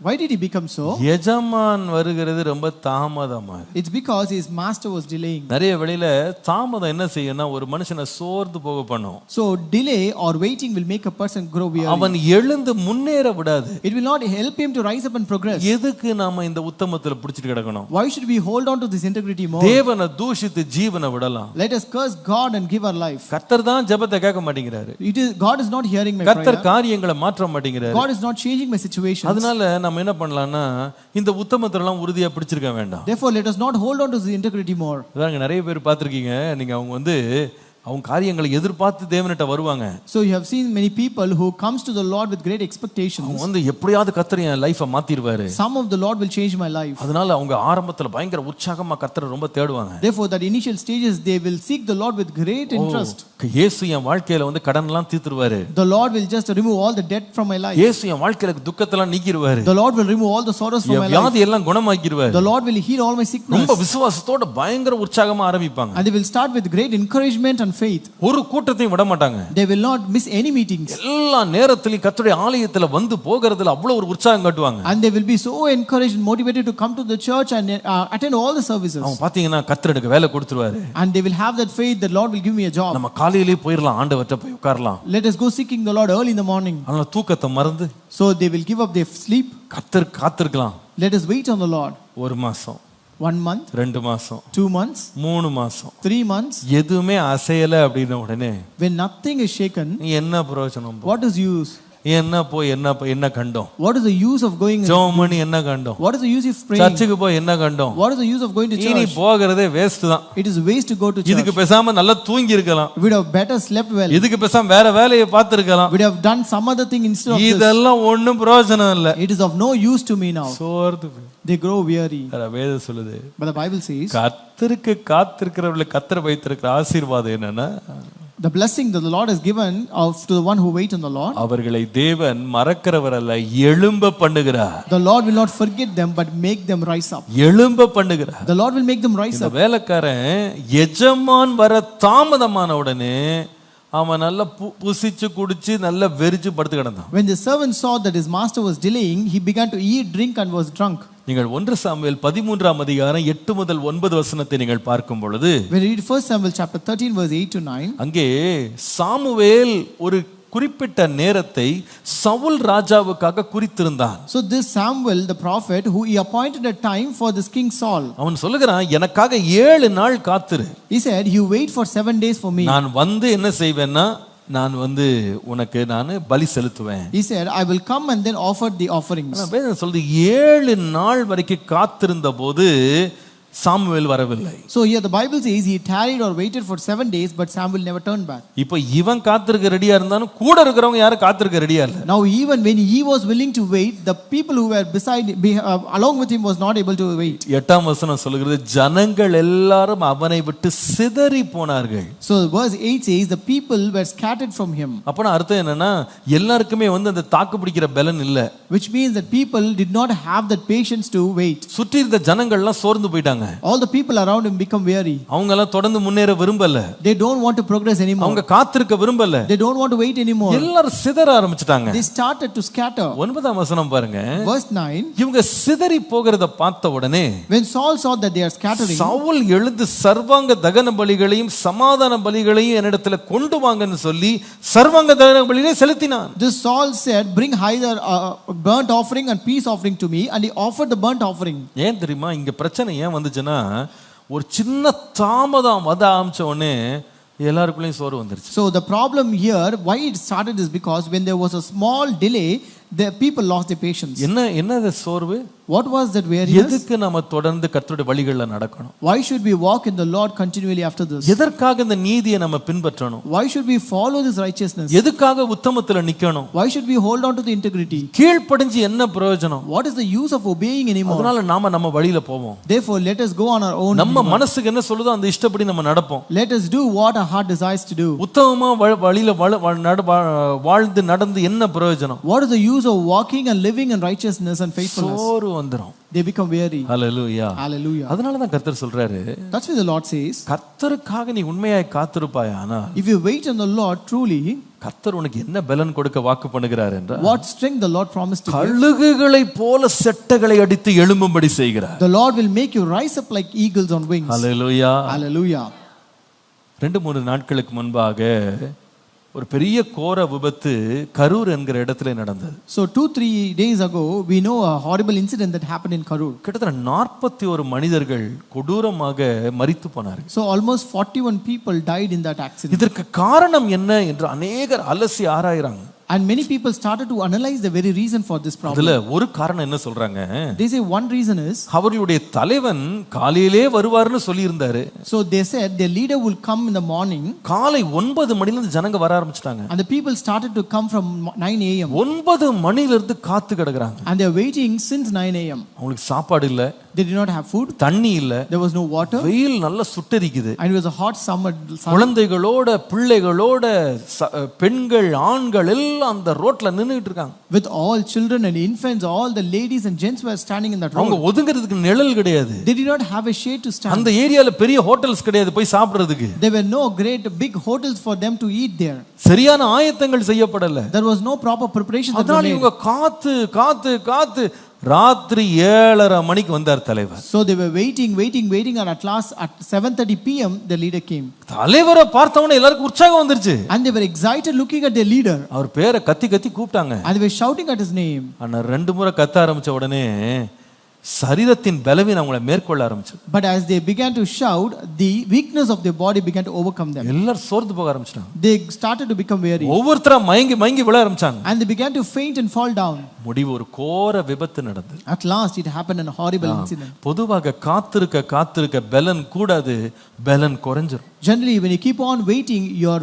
[SPEAKER 2] Why did he become so?
[SPEAKER 1] எஜமான் வருகிறது ரொம்ப தாமதமா.
[SPEAKER 2] It's because his master was delaying.
[SPEAKER 1] நிறைய வேளையில தாமதம் என்ன செய்யும்னா ஒரு மனுஷனை சோர்ந்து போக பண்ணும்.
[SPEAKER 2] So delay or waiting will make a person grow weary.
[SPEAKER 1] அவன் எழுந்து முன்னேற விடாது.
[SPEAKER 2] It will not help him to rise up and progress.
[SPEAKER 1] எதுக்கு நாம இந்த உத்தமத்துல பிடிச்சிட்டு கிடக்கணும்?
[SPEAKER 2] Why should we hold on to this integrity more?
[SPEAKER 1] தேவனை தூஷித்து ஜீவனை விடலாம்.
[SPEAKER 2] Let us curse God and give our life.
[SPEAKER 1] கர்த்தர் தான் ஜெபத்தை கேட்க மாட்டேங்கிறாரு.
[SPEAKER 2] God is not hearing my prayer.
[SPEAKER 1] கர்த்தர் காரியங்களை மாற்ற மாட்டேங்கிறாரு.
[SPEAKER 2] God is not changing my situation.
[SPEAKER 1] அதனால நம்ம என்ன பண்ணலாம்னா இந்த உத்தமத்துல எல்லாம் உறுதியா பிடிச்சிருக்க வேண்டாம்.
[SPEAKER 2] Therefore let us not hold on to the integrity more.
[SPEAKER 1] அதாங்க நிறைய பேர் பார்த்திருக்கீங்க, நீங்க அவங்க வந்து அவங்க காரியங்களை எதிர்பார்த்து தேவனிட்ட வருவாங்க.
[SPEAKER 2] So you have seen many people who comes to the Lord with great expectations.
[SPEAKER 1] அவங்க வந்து எப்படியாவது கர்த்தர் என் லைஃபை மாத்திடுவாரு.
[SPEAKER 2] Some of the Lord will change my life.
[SPEAKER 1] அதனால அவங்க ஆரம்பத்துல பயங்கர உற்சாகமா கர்த்தரை ரொம்ப தேடுவாங்க.
[SPEAKER 2] Therefore that initial stages they will seek the Lord with great interest.
[SPEAKER 1] இயேசு என் வாழ்க்கையில வந்து கடன் எல்லாம் தீர்த்துருவாரு.
[SPEAKER 2] The Lord will just remove all the debt from my life.
[SPEAKER 1] இயேசு என் வாழ்க்கையில துக்கத்தை எல்லாம் நீக்கிடுவாரு.
[SPEAKER 2] The Lord will remove all the sorrows from my life.
[SPEAKER 1] வியாதி எல்லாம் குணமாக்கிடுவாரு.
[SPEAKER 2] The Lord will heal all my sickness.
[SPEAKER 1] ரொம்ப விசுவாசத்தோட பயங்கர உற்சாகமா ஆரம்பிப்பாங்க.
[SPEAKER 2] And they will start with great encouragement and faith.
[SPEAKER 1] ஒரு கூட்டத்தையும் விட மாட்டாங்க.
[SPEAKER 2] They will not miss any meetings.
[SPEAKER 1] எல்லா நேரத்திலும் கர்த்தருடைய ஆலயத்துல வந்து போகிறதுல அவ்வளவு ஒரு உற்சாகம் காட்டுவாங்க.
[SPEAKER 2] And they will be so encouraged and motivated to come to the church and attend all the services.
[SPEAKER 1] அவங்க பாத்தீங்கன்னா கர்த்தர் எனக்கு வேலை கொடுத்துருவாரு.
[SPEAKER 2] And they will have that faith that Lord will give me a job.
[SPEAKER 1] நம்ம காலையிலே போயிரலாம், ஆண்டவர்ட்ட போய் உட்காரலாம்.
[SPEAKER 2] Let us go seeking the Lord early in the morning.
[SPEAKER 1] அதனால தூக்கத்தை மறந்து
[SPEAKER 2] So they will give up their sleep.
[SPEAKER 1] கர்த்தர் காத்திருக்கலாம்.
[SPEAKER 2] Let us wait on the Lord.
[SPEAKER 1] ஒரு மாசம்,
[SPEAKER 2] 1 month,
[SPEAKER 1] 2 மாசம்,
[SPEAKER 2] 2 months,
[SPEAKER 1] 3 மாசம்,
[SPEAKER 2] 3 months.
[SPEAKER 1] எதுவுமே அசையல அப்படின்ன உடனே
[SPEAKER 2] When nothing is shaken,
[SPEAKER 1] நீ என்ன பிரயோஜனம்?
[SPEAKER 2] what is use?
[SPEAKER 1] என்ன போய் என்ன கண்டோம்?
[SPEAKER 2] What is the use of going?
[SPEAKER 1] ஜெபம் பண்ணி என்ன கண்டோம்?
[SPEAKER 2] What is the use of praying?
[SPEAKER 1] சர்ச்சுக்கு போய் என்ன கண்டோம்?
[SPEAKER 2] What is the use of going to
[SPEAKER 1] இனி
[SPEAKER 2] church?
[SPEAKER 1] போகிறதே வேஸ்ட் தான்.
[SPEAKER 2] It is waste to go to church.
[SPEAKER 1] இதுக்கு பேசாம நல்லா தூங்கி இருக்கலாம்.
[SPEAKER 2] We would have better slept well.
[SPEAKER 1] இதுக்கு பேசாம வேற வேலையை பார்த்திருக்கலாம்.
[SPEAKER 2] We would have done some other thing instead of this.
[SPEAKER 1] இதெல்லாம் ஒண்ணும் பிரயோஜனம் இல்ல.
[SPEAKER 2] It is of no use to me now.
[SPEAKER 1] சோர்ந்து
[SPEAKER 2] They grow weary.
[SPEAKER 1] வேதம் சொல்லுது.
[SPEAKER 2] But the Bible says,
[SPEAKER 1] கர்த்தருக்கு காத்திருக்கிறவர்களுக்கு கர்த்தர் வைத்திருக்கிற ஆசீர்வாதம் என்னன்னா,
[SPEAKER 2] the blessing that the Lord has given to the one who wait on the Lord,
[SPEAKER 1] அவர்களை தேவன் மறக்கிறவர் அல்ல, எழும்ப பண்ணுகிறார்.
[SPEAKER 2] the Lord will not forget them but make them rise up.
[SPEAKER 1] எழும்ப பண்ணுகிறார்.
[SPEAKER 2] The Lord will make them rise
[SPEAKER 1] இந்த
[SPEAKER 2] up.
[SPEAKER 1] வேலைக்காரன் எஜமான் வர தாமதமான உடனே அவன் நல்லா புசிச்சு குடிச்சு நல்லா வெறிச்சு படுத்து கிடந்தான்.
[SPEAKER 2] When the servant saw that his master was delaying, he began to eat, drink and was drunk.
[SPEAKER 1] நீங்கள் 1 சாமுவேல் 13ஆம் அதிகாரம் 8 முதல் 9 வசனத்தை நீங்கள் பார்க்கும் பொழுது,
[SPEAKER 2] When you read 1 Samuel chapter 13 verse 8 to 9,
[SPEAKER 1] அங்கே சாமுவேல் ஒரு குறிப்பிட்ட நேரத்தை Saul ராஜாவுக்காக குறித்திருந்தான்.
[SPEAKER 2] so this Samuel the prophet, who he appointed a time for this king Saul,
[SPEAKER 1] அவன் சொல்லுகிறான், எனக்காக 7 நாள் காத்திரு.
[SPEAKER 2] he said, you wait for 7 days for me.
[SPEAKER 1] நான் வந்து என்ன செய்வேன்னா, நான் வந்து உனக்கு நான் பலி செலுத்துவேன்.
[SPEAKER 2] He said, I will come and then offer the offerings.
[SPEAKER 1] வேதம் சொல்லுது 7 நாள் வரைக்கும் காத்திருந்த போது சாமுவேல் வரவில்லை.
[SPEAKER 2] So here the Bible says he tarried or waited for 7 days, but Samuel never turned back.
[SPEAKER 1] இப்போ இவன் காத்திருக்க ரெடியா இருந்தாலும் கூட இருக்கிறவங்க யாரும் காத்திருக்க ரெடியா இல்ல.
[SPEAKER 2] Now even when he was willing to wait, the people who were along with him was not able to wait.
[SPEAKER 1] 8ஆம் வசனம் சொல்லுகிறது, ஜனங்கள் எல்லாரும் அவனை விட்டு சிதறி போனார்கள்.
[SPEAKER 2] So verse 8 says the people were scattered from him.
[SPEAKER 1] அப்பனா அர்த்தம் என்னன்னா, எல்லாருக்குமே வந்து அந்த தாக்கு பிடிக்கிற பலன் இல்ல.
[SPEAKER 2] Which means that people did not have that patience to wait.
[SPEAKER 1] சுற்றி இருந்த ஜனங்கள் எல்லாம் சோர்ந்து போயிட்டாங்க.
[SPEAKER 2] All the people around him become weary.
[SPEAKER 1] அவங்க எல்லாம் தொடர்ந்து முன்னேற விரும்பல.
[SPEAKER 2] They don't want to progress anymore.
[SPEAKER 1] அவங்க காத்திருக்க விரும்பல.
[SPEAKER 2] They don't want to wait anymore.
[SPEAKER 1] எல்லாரும் சிதற ஆரம்பிச்சிட்டாங்க.
[SPEAKER 2] They started to scatter.
[SPEAKER 1] 9ஆம் வசனம் பாருங்க.
[SPEAKER 2] Verse 9,
[SPEAKER 1] இவங்க சிதறி போகிறத பார்த்த உடனே
[SPEAKER 2] when Saul saw that they are scattering,
[SPEAKER 1] Saul எழுந்து சர்வாங்க தகன பலிகளையும் சமாதான பலிகளையும் என்னிடத்துல கொண்டு வாங்கன்னு சொல்லி சர்வாங்க தகன பலிகளை செலுத்தினான்.
[SPEAKER 2] this Saul said, bring either burnt offering and peace offering to me, and he offered the burnt offering.
[SPEAKER 1] ஏன் தெரியுமா இங்க பிரச்சனை ஏன் வந்துச்சுன்னா, ஒரு சின்ன தாமதம் வத ஆரம்பிச்ச உடனே எல்லாருக்குள்ளேயும் சோறு வந்துருச்சு.
[SPEAKER 2] So the problem here, why it started, is because when there was a small delay, the people lost their patience.
[SPEAKER 1] என்ன சோர்வு?
[SPEAKER 2] What was that weariness?
[SPEAKER 1] எதுக்கு நம்ம தொடர்ந்து கர்த்தருடைய வழிகளில நடக்கணும்?
[SPEAKER 2] Why should we walk in the Lord continually after this?
[SPEAKER 1] எதற்காக இந்த நீதியை நம்ம பின்பற்றணும்?
[SPEAKER 2] Why should we follow this righteousness?
[SPEAKER 1] எதுக்காக உத்தமத்துல நிக்கணும்?
[SPEAKER 2] Why should we hold on to the integrity?
[SPEAKER 1] கீழ்ப்படிஞ்சு என்ன பிரயோஜனம்?
[SPEAKER 2] What is the use of obeying anymore?
[SPEAKER 1] அதனால நாம நம்ம வழியில போவோம்.
[SPEAKER 2] Therefore let us go on our own.
[SPEAKER 1] நம்ம மனசுக்கு என்ன சொல்லுதோ அந்த இஷ்டப்படி நம்ம நடப்போம்.
[SPEAKER 2] Let us do what our heart desires to do.
[SPEAKER 1] உத்தமமா வழியில வாழ்ந்து நடந்து என்ன பிரயோஜனம்?
[SPEAKER 2] What is the use of walking and living in righteousness and faithfulness?
[SPEAKER 1] சோறு வந்துரும்.
[SPEAKER 2] They become weary.
[SPEAKER 1] Hallelujah.
[SPEAKER 2] Hallelujah.
[SPEAKER 1] அதனால தான் கர்த்தர் சொல்றாரு,
[SPEAKER 2] That's why the Lord says,
[SPEAKER 1] கர்த்தருக்காக நீ உண்மையாய் காத்திருப்பாயானா,
[SPEAKER 2] if you wait on the Lord truly,
[SPEAKER 1] கர்த்தர் உனக்கு என்ன பலன் கொடுக்க வாக்கு பண்ணுகிறார் என்றால்,
[SPEAKER 2] what strength the Lord promised to give.
[SPEAKER 1] கழுகுகளை போல செட்டைகளை அடித்து எழும்பும்படி செய்கிறார்.
[SPEAKER 2] The Lord will make you rise up like eagles on wings.
[SPEAKER 1] Hallelujah.
[SPEAKER 2] Hallelujah.
[SPEAKER 1] 2-3 நாட்களுக்கு முன்பாக ஒரு பெரிய கோர விபத்து கரூர் என்கிற இடத்துல நடந்தது.
[SPEAKER 2] So 2-3 days ago we know a horrible incident that happened in Karur.
[SPEAKER 1] கிட்டத்தட்ட 41 மனிதர்கள் கொடூரமாக மரித்து போனார்கள்.
[SPEAKER 2] So almost 41 people died in that accident.
[SPEAKER 1] இதற்கு காரணம் என்ன என்று அநேகர் அலசி ஆராய்றாங்க.
[SPEAKER 2] And many people started to analyze the very reason for this problem.
[SPEAKER 1] அதுல ஒரு காரணம் என்ன சொல்றாங்க?
[SPEAKER 2] They say one reason is,
[SPEAKER 1] அவர்களுடைய தலைவன் காலையிலே வருவார்னு சொல்லி இருந்தாரு.
[SPEAKER 2] so they said their leader will come in the morning.
[SPEAKER 1] காலை 9 மணில இருந்து ஜனங்க வர ஆரம்பிச்சிட்டாங்க.
[SPEAKER 2] And the people started to come from 9 a.m.
[SPEAKER 1] 9 மணில இருந்து காத்து கிடக்குறாங்க.
[SPEAKER 2] And they are waiting since 9 a.m.
[SPEAKER 1] அவங்களுக்கு சாப்பாடு இல்ல.
[SPEAKER 2] They did not have food.
[SPEAKER 1] தண்ணி இல்ல,
[SPEAKER 2] There was no water.
[SPEAKER 1] வெயில் நல்லா சுட்டெரிக்குது.
[SPEAKER 2] And it was a hot summer.
[SPEAKER 1] குழந்தைகளோட பிள்ளைகளோட பெண்கள் ஆண்கள் எல்லாம் அந்த ரோட்ல நின்னுட்டு இருக்காங்க.
[SPEAKER 2] With all children and infants, all the ladies and gents were standing in that road.
[SPEAKER 1] அவங்க ஒதுங்கிறதுக்கு நிழல் கிடையாது.
[SPEAKER 2] They did not have a shade to stand.
[SPEAKER 1] அந்த ஏரியால பெரிய ஹோட்டல்ஸ் கிடையாது போய் சாப்பிடுறதுக்கு.
[SPEAKER 2] There were no great big hotels for them to eat there.
[SPEAKER 1] சரியான ஆயத்தங்கள் செய்யப்படல.
[SPEAKER 2] There was no proper preparation.
[SPEAKER 1] அதனால இவங்க காத்து காத்து காத்து ராத்திரி 7:30 மணிக்கு வந்தார் தலைவர்.
[SPEAKER 2] So they were waiting and at last at 7:30 p.m. the leader came.
[SPEAKER 1] தலைவரை பார்த்தவனே எல்லாருக்கும் உற்சாகம் வந்துருச்சு.
[SPEAKER 2] And they were excited looking at their leader.
[SPEAKER 1] அவர் பேரை கத்தி கத்தி கூப்பிட்டாங்க.
[SPEAKER 2] And they were shouting at his name.
[SPEAKER 1] ஆனா 2 முறை கத்த ஆரம்பிச்ச உடனே சரீரத்தின் பலவீனம் அவங்களை மேற்கொள்ள ஆரம்பிச்சது.
[SPEAKER 2] But as they began to shout, the weakness of their body began to overcome them.
[SPEAKER 1] எல்லாரும் சோர்ந்து போக ஆரம்பிச்சாங்க.
[SPEAKER 2] They started to become weary.
[SPEAKER 1] ஒவ்வொருத்தரா மயங்கி விழ ஆரம்பிச்சாங்க.
[SPEAKER 2] And they began to faint and fall down.
[SPEAKER 1] முடிவு ஒரு கோர விபத்து நடந்தது.
[SPEAKER 2] At last it happened in a horrible incident.
[SPEAKER 1] பொதுவாக காத்திருக்க பலன் கூடாது, பலன் குறைஞ்சிரும்.
[SPEAKER 2] Generally when you keep on waiting, your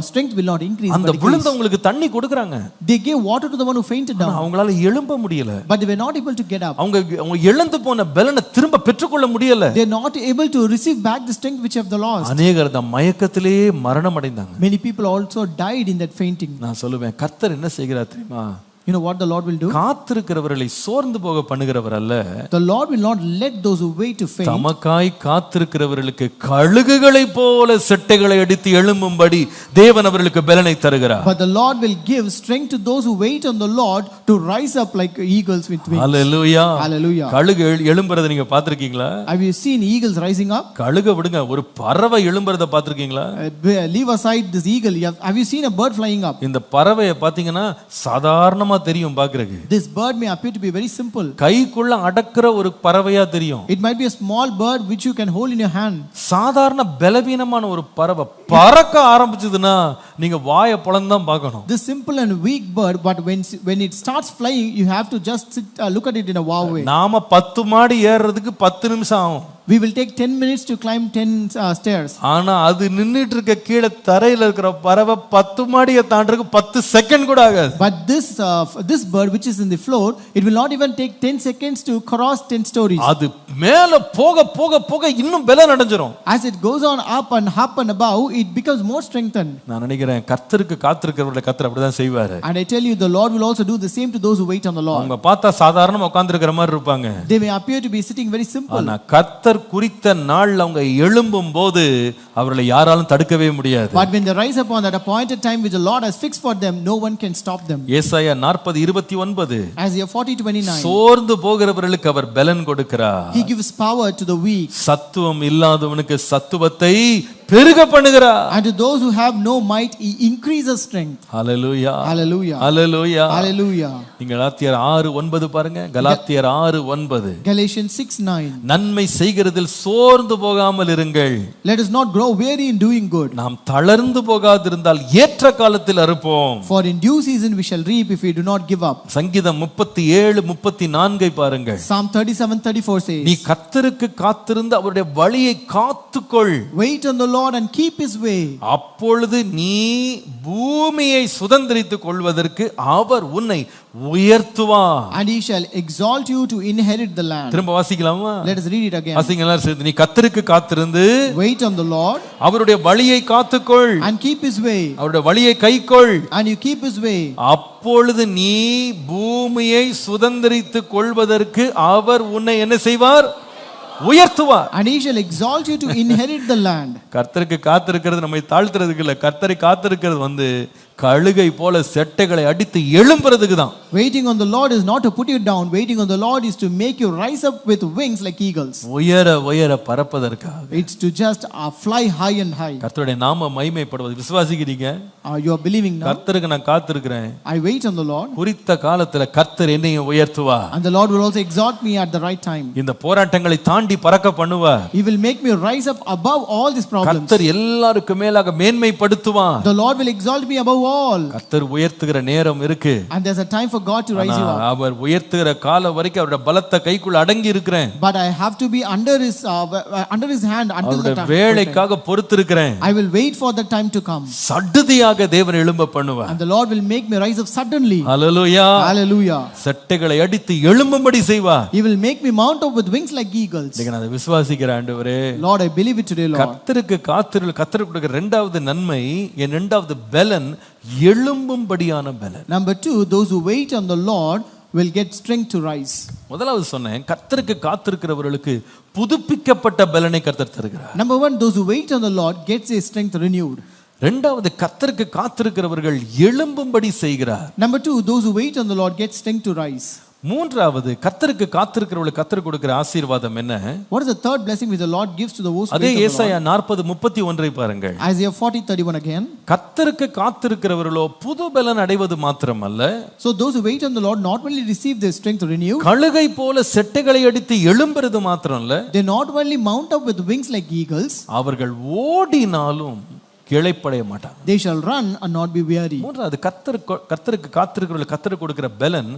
[SPEAKER 2] strength will not increase.
[SPEAKER 1] அந்த விழுந்தவங்களுக்கு தண்ணி கொடுக்கறாங்க.
[SPEAKER 2] They gave water to the one who fainted down.
[SPEAKER 1] அவங்களால எழும்ப முடியல.
[SPEAKER 2] But they were not able to get up.
[SPEAKER 1] அவங்க இழந்து போன பலனை திரும்ப பெற்றுக்கொள்ள முடியல.
[SPEAKER 2] They are not able to receive back the strength which have the lost.
[SPEAKER 1] அநேகர் அந்த மயக்கத்திலேயே மரணம் அடைந்தாங்க.
[SPEAKER 2] Many people also died in that fainting.
[SPEAKER 1] நான் சொல்லுவேன், கர்த்தர் என்ன செய்கிறார் தெரியுமா?
[SPEAKER 2] You know what the Lord will do?
[SPEAKER 1] காத்திருக்கிறவர்களை சோர்ந்து போக பண்ணுகிறவர் அல்ல.
[SPEAKER 2] The Lord will not let those who wait to faint.
[SPEAKER 1] தமக்காய் காத்திருக்கிறவர்களுக்கு கழுகுகளைப் போல செட்டைகளை அடித்து எழும்பும்படி தேவன் அவர்களுக்கு பலனை தருகிறார்.
[SPEAKER 2] But the Lord will give strength to those who wait on the Lord to rise up like eagles with wings.
[SPEAKER 1] Hallelujah.
[SPEAKER 2] Hallelujah.
[SPEAKER 1] கழுகு எழும்புறதை நீங்க பாத்திருக்கீங்களா?
[SPEAKER 2] Have you seen eagles rising up?
[SPEAKER 1] கழுக விடுங்க, ஒரு பறவை எழும்புறதை பாத்திருக்கீங்களா?
[SPEAKER 2] Leave aside this eagle. Have you seen a bird flying up?
[SPEAKER 1] இந்த பறவையை பாத்தீங்கன்னா சாதாரணமா தெரியும் பாக்குறதுக்கு.
[SPEAKER 2] This bird may appear to be very simple.
[SPEAKER 1] கைக்குள்ள அடக்குற ஒரு பறவையா தெரியும்.
[SPEAKER 2] It might be a small bird which you can hold in your hand.
[SPEAKER 1] சாதாரண பலவீனமான ஒரு பறவை பறக்க ஆரம்பிச்சதுன்னா நீங்க வாயை பொளந்து தான் பார்க்கணும்.
[SPEAKER 2] This simple and weak bird, but when it starts flying, you have to just sit, look at it in a wow way.
[SPEAKER 1] நாம 10 மாடி ஏறதுக்கு 10 நிமிஷம் ஆகும்.
[SPEAKER 2] We will take 10 minutes to climb 10 stairs.
[SPEAKER 1] ஆனா அது நின்னுட்டு இருக்க கீழ தரையில இருக்கிற பறவை 10 மாடியை தாண்டறதுக்கு 10 செகண்ட் கூட ஆகாது.
[SPEAKER 2] But this bird which is in the floor, it will not even take 10 seconds to cross 10 stories.
[SPEAKER 1] அது மேல போக போக போக இன்னும் பலம் அடைஞ்சிரும்.
[SPEAKER 2] As it goes on up and above, it becomes more strengthened.
[SPEAKER 1] நான் நினைக்கிறேன் கர்த்தருக்கு காத்திருக்கிறவர்களை கர்த்தர் அப்படிதான் செய்வாரு.
[SPEAKER 2] And I tell you, the Lord will also do the same to those who wait on the Lord.
[SPEAKER 1] அவங்க பார்த்தா சாதாரணமா உட்கார்ந்திருக்கிற மாதிரி இருப்பாங்க.
[SPEAKER 2] They may appear to be sitting very simple.
[SPEAKER 1] ஆனா கர்த்தர் குறித்த நாள்ல அவங்க எழும்பும் போது அவர்களை யாராலும் தடுக்கவே முடியாது.
[SPEAKER 2] But when they rise upon that appointed time which the Lord has fixed for them, no one can stop them.
[SPEAKER 1] ஏசாயா 40:29.
[SPEAKER 2] Isaiah 40:29.
[SPEAKER 1] சோர்ந்து போகிறவர்களுக்கு அவர் பலன் கொடுக்கிறார்.
[SPEAKER 2] He gives power to the weak.
[SPEAKER 1] சத்துவம் இல்லாதவனுக்கு சத்துவத்தை பெருக பண்ணுகிறார்.
[SPEAKER 2] And to those who have no might, he increases strength.
[SPEAKER 1] Hallelujah.
[SPEAKER 2] Hallelujah.
[SPEAKER 1] Hallelujah.
[SPEAKER 2] Hallelujah.
[SPEAKER 1] நீங்க கலாத்தியர் 6:9 பாருங்க. கலாத்தியர் 6:9.
[SPEAKER 2] Galatians 6:9.
[SPEAKER 1] நன்மை செய்கிறதில் சோர்ந்து போகாமல் இருங்கள்.
[SPEAKER 2] Let us not grow weary in doing good.
[SPEAKER 1] நாம் தளர்ந்து போகாதிருந்தால் ஏற்ற காலத்தில் அறுப்போம்.
[SPEAKER 2] For in due season we shall reap if we do not give up.
[SPEAKER 1] சங்கீதம் 37:34 பாருங்கள்.
[SPEAKER 2] Psalm 37:34 says,
[SPEAKER 1] நீ கர்த்தருக்கு காத்திருந்து அவருடைய வழியை காத்துக்கொள்.
[SPEAKER 2] Wait on the Lord and keep his way.
[SPEAKER 1] அப்பொழுது நீ பூமியை சுதந்தரித்துக் கொள்வதற்கு அவர் உன்னை உயர்த்துவார்.
[SPEAKER 2] And he shall exalt you to inherit the land.
[SPEAKER 1] திரும்ப வாசிக்கலாமா?
[SPEAKER 2] Let us read it again.
[SPEAKER 1] வாசிங்க எல்லாரும் சேர்ந்து. நீ கர்த்தருக்கு காத்திருந்து
[SPEAKER 2] Wait on the Lord
[SPEAKER 1] அவருடைய வழியை காத்துக்கொள்.
[SPEAKER 2] and keep his way.
[SPEAKER 1] அவருடைய வழியை கைக்கொள்.
[SPEAKER 2] And you keep his way.
[SPEAKER 1] அப்பொழுது நீ பூமியை சுதந்தரித்துக் கொள்வதற்கு அவர் உன்னை என்ன செய்வார்? உயர்த்துவார்.
[SPEAKER 2] And he shall exalt you to inherit the land.
[SPEAKER 1] கர்த்தருக்கு காத்திருக்கிறது நம்மை தாழ்த்துறதுக்கு இல்ல. கர்த்தரை காத்திருக்கிறது கழுகை போல செட்டைகளை அடித்து எழும்புறதுக்கு தான்.
[SPEAKER 2] Waiting on the Lord is not to put you down. Waiting on the Lord is to make you rise up with wings like eagles.
[SPEAKER 1] உயர உயர பறப்பதற்காக.
[SPEAKER 2] It's to just fly high and high.
[SPEAKER 1] கர்த்தருடைய நாம மகிமைப்படுவது விசுவாசிக்கிறீங்க?
[SPEAKER 2] You are believing now?
[SPEAKER 1] கர்த்தருக்கு நான் காத்திருக்கிறேன்.
[SPEAKER 2] I wait on the Lord.
[SPEAKER 1] குறித்த காலத்துல கர்த்தர் என்னையும் உயர்த்துவார்.
[SPEAKER 2] And the Lord will also exalt me at the right time.
[SPEAKER 1] இந்த போராட்டங்களை தாண்டி பறக்க பண்ணுவார்.
[SPEAKER 2] He will make me rise up above all these problems.
[SPEAKER 1] கர்த்தர் எல்லாருக்கும் மேலாக மேன்மைப்படுத்துவார்.
[SPEAKER 2] The Lord will exalt me above fall.
[SPEAKER 1] கர்த்தர் உயர்த்துகிற நேரம் இருக்கு.
[SPEAKER 2] And there's a time for God to raise you up.
[SPEAKER 1] அவர் உயர்த்துகிற காலம் வரைக்கும் அவருடைய பலத்த கைக்குள்ள அடங்கி இருக்கிறேன்.
[SPEAKER 2] But I have to be under his hand until the time.
[SPEAKER 1] வேளைக்காக பொறுத்திருக்கிறேன்.
[SPEAKER 2] I will wait for the time to come.
[SPEAKER 1] சடுதியாக தேவன் எழும்ப பண்ணுவார்.
[SPEAKER 2] And the Lord will make me rise up suddenly.
[SPEAKER 1] Hallelujah.
[SPEAKER 2] Hallelujah.
[SPEAKER 1] சட்டைகளை அடித்து எழும்பும்படி செய்வார்.
[SPEAKER 2] He will make me mount up with wings like eagles.
[SPEAKER 1] நீங்க அதை விசுவாசிக்கிற ஆண்டவரே.
[SPEAKER 2] Lord, I believe it today, Lord.
[SPEAKER 1] கர்த்தருக்கு கர்த்தருக்கு கொடுக்கிற இரண்டாவது நன்மை, என் இரண்டாவது பலன் எழும்பும்படியான பலன்.
[SPEAKER 2] Number 2, those who wait on the Lord will get strength to rise.
[SPEAKER 1] முதலாவது சொன்னேன், கர்த்தருக்கு காத்திருக்கிறவர்களுக்கு புதுப்பிக்கப்பட்ட பலனை கர்த்தர் தருகிறார்.
[SPEAKER 2] Number 1, those who wait on the Lord gets their strength renewed.
[SPEAKER 1] இரண்டாவது, கர்த்தருக்கு காத்திருக்கிறவர்கள் எழும்பும்படி செய்கிறார்.
[SPEAKER 2] Number 2, those who wait on the Lord get strength to rise.
[SPEAKER 1] மூன்றாவது, கர்த்தருக்கு காத்திருக்கிறவர்களுக்கு கர்த்தர் கொடுக்கிற ஆசீர்வாதம் என்ன?
[SPEAKER 2] What is the third blessing which the Lord gives to the those who
[SPEAKER 1] அதே
[SPEAKER 2] wait on the
[SPEAKER 1] ஏசாயா 40:31 பாருங்கள்.
[SPEAKER 2] Isaiah 40:31 again.
[SPEAKER 1] கர்த்தருக்கு காத்திருக்கிறவர்களோ புது பலன் அடைவது மாத்திரமல்ல,
[SPEAKER 2] So those who wait on the Lord not only receive their strength renewed,
[SPEAKER 1] கழுகை போல செட்டைகளை அடித்து எழும்புறது மாத்திரமல்ல,
[SPEAKER 2] they not only mount up with wings like eagles,
[SPEAKER 1] அவர்கள் ஓடினாலும் இளைப்படைய மாட்டாங்க.
[SPEAKER 2] they shall run and not be weary.
[SPEAKER 1] மூன்றாவது, கர்த்தருக்கு காத்திருக்கிறவர்களுக்கு கர்த்தர் கொடுக்கிற பலன்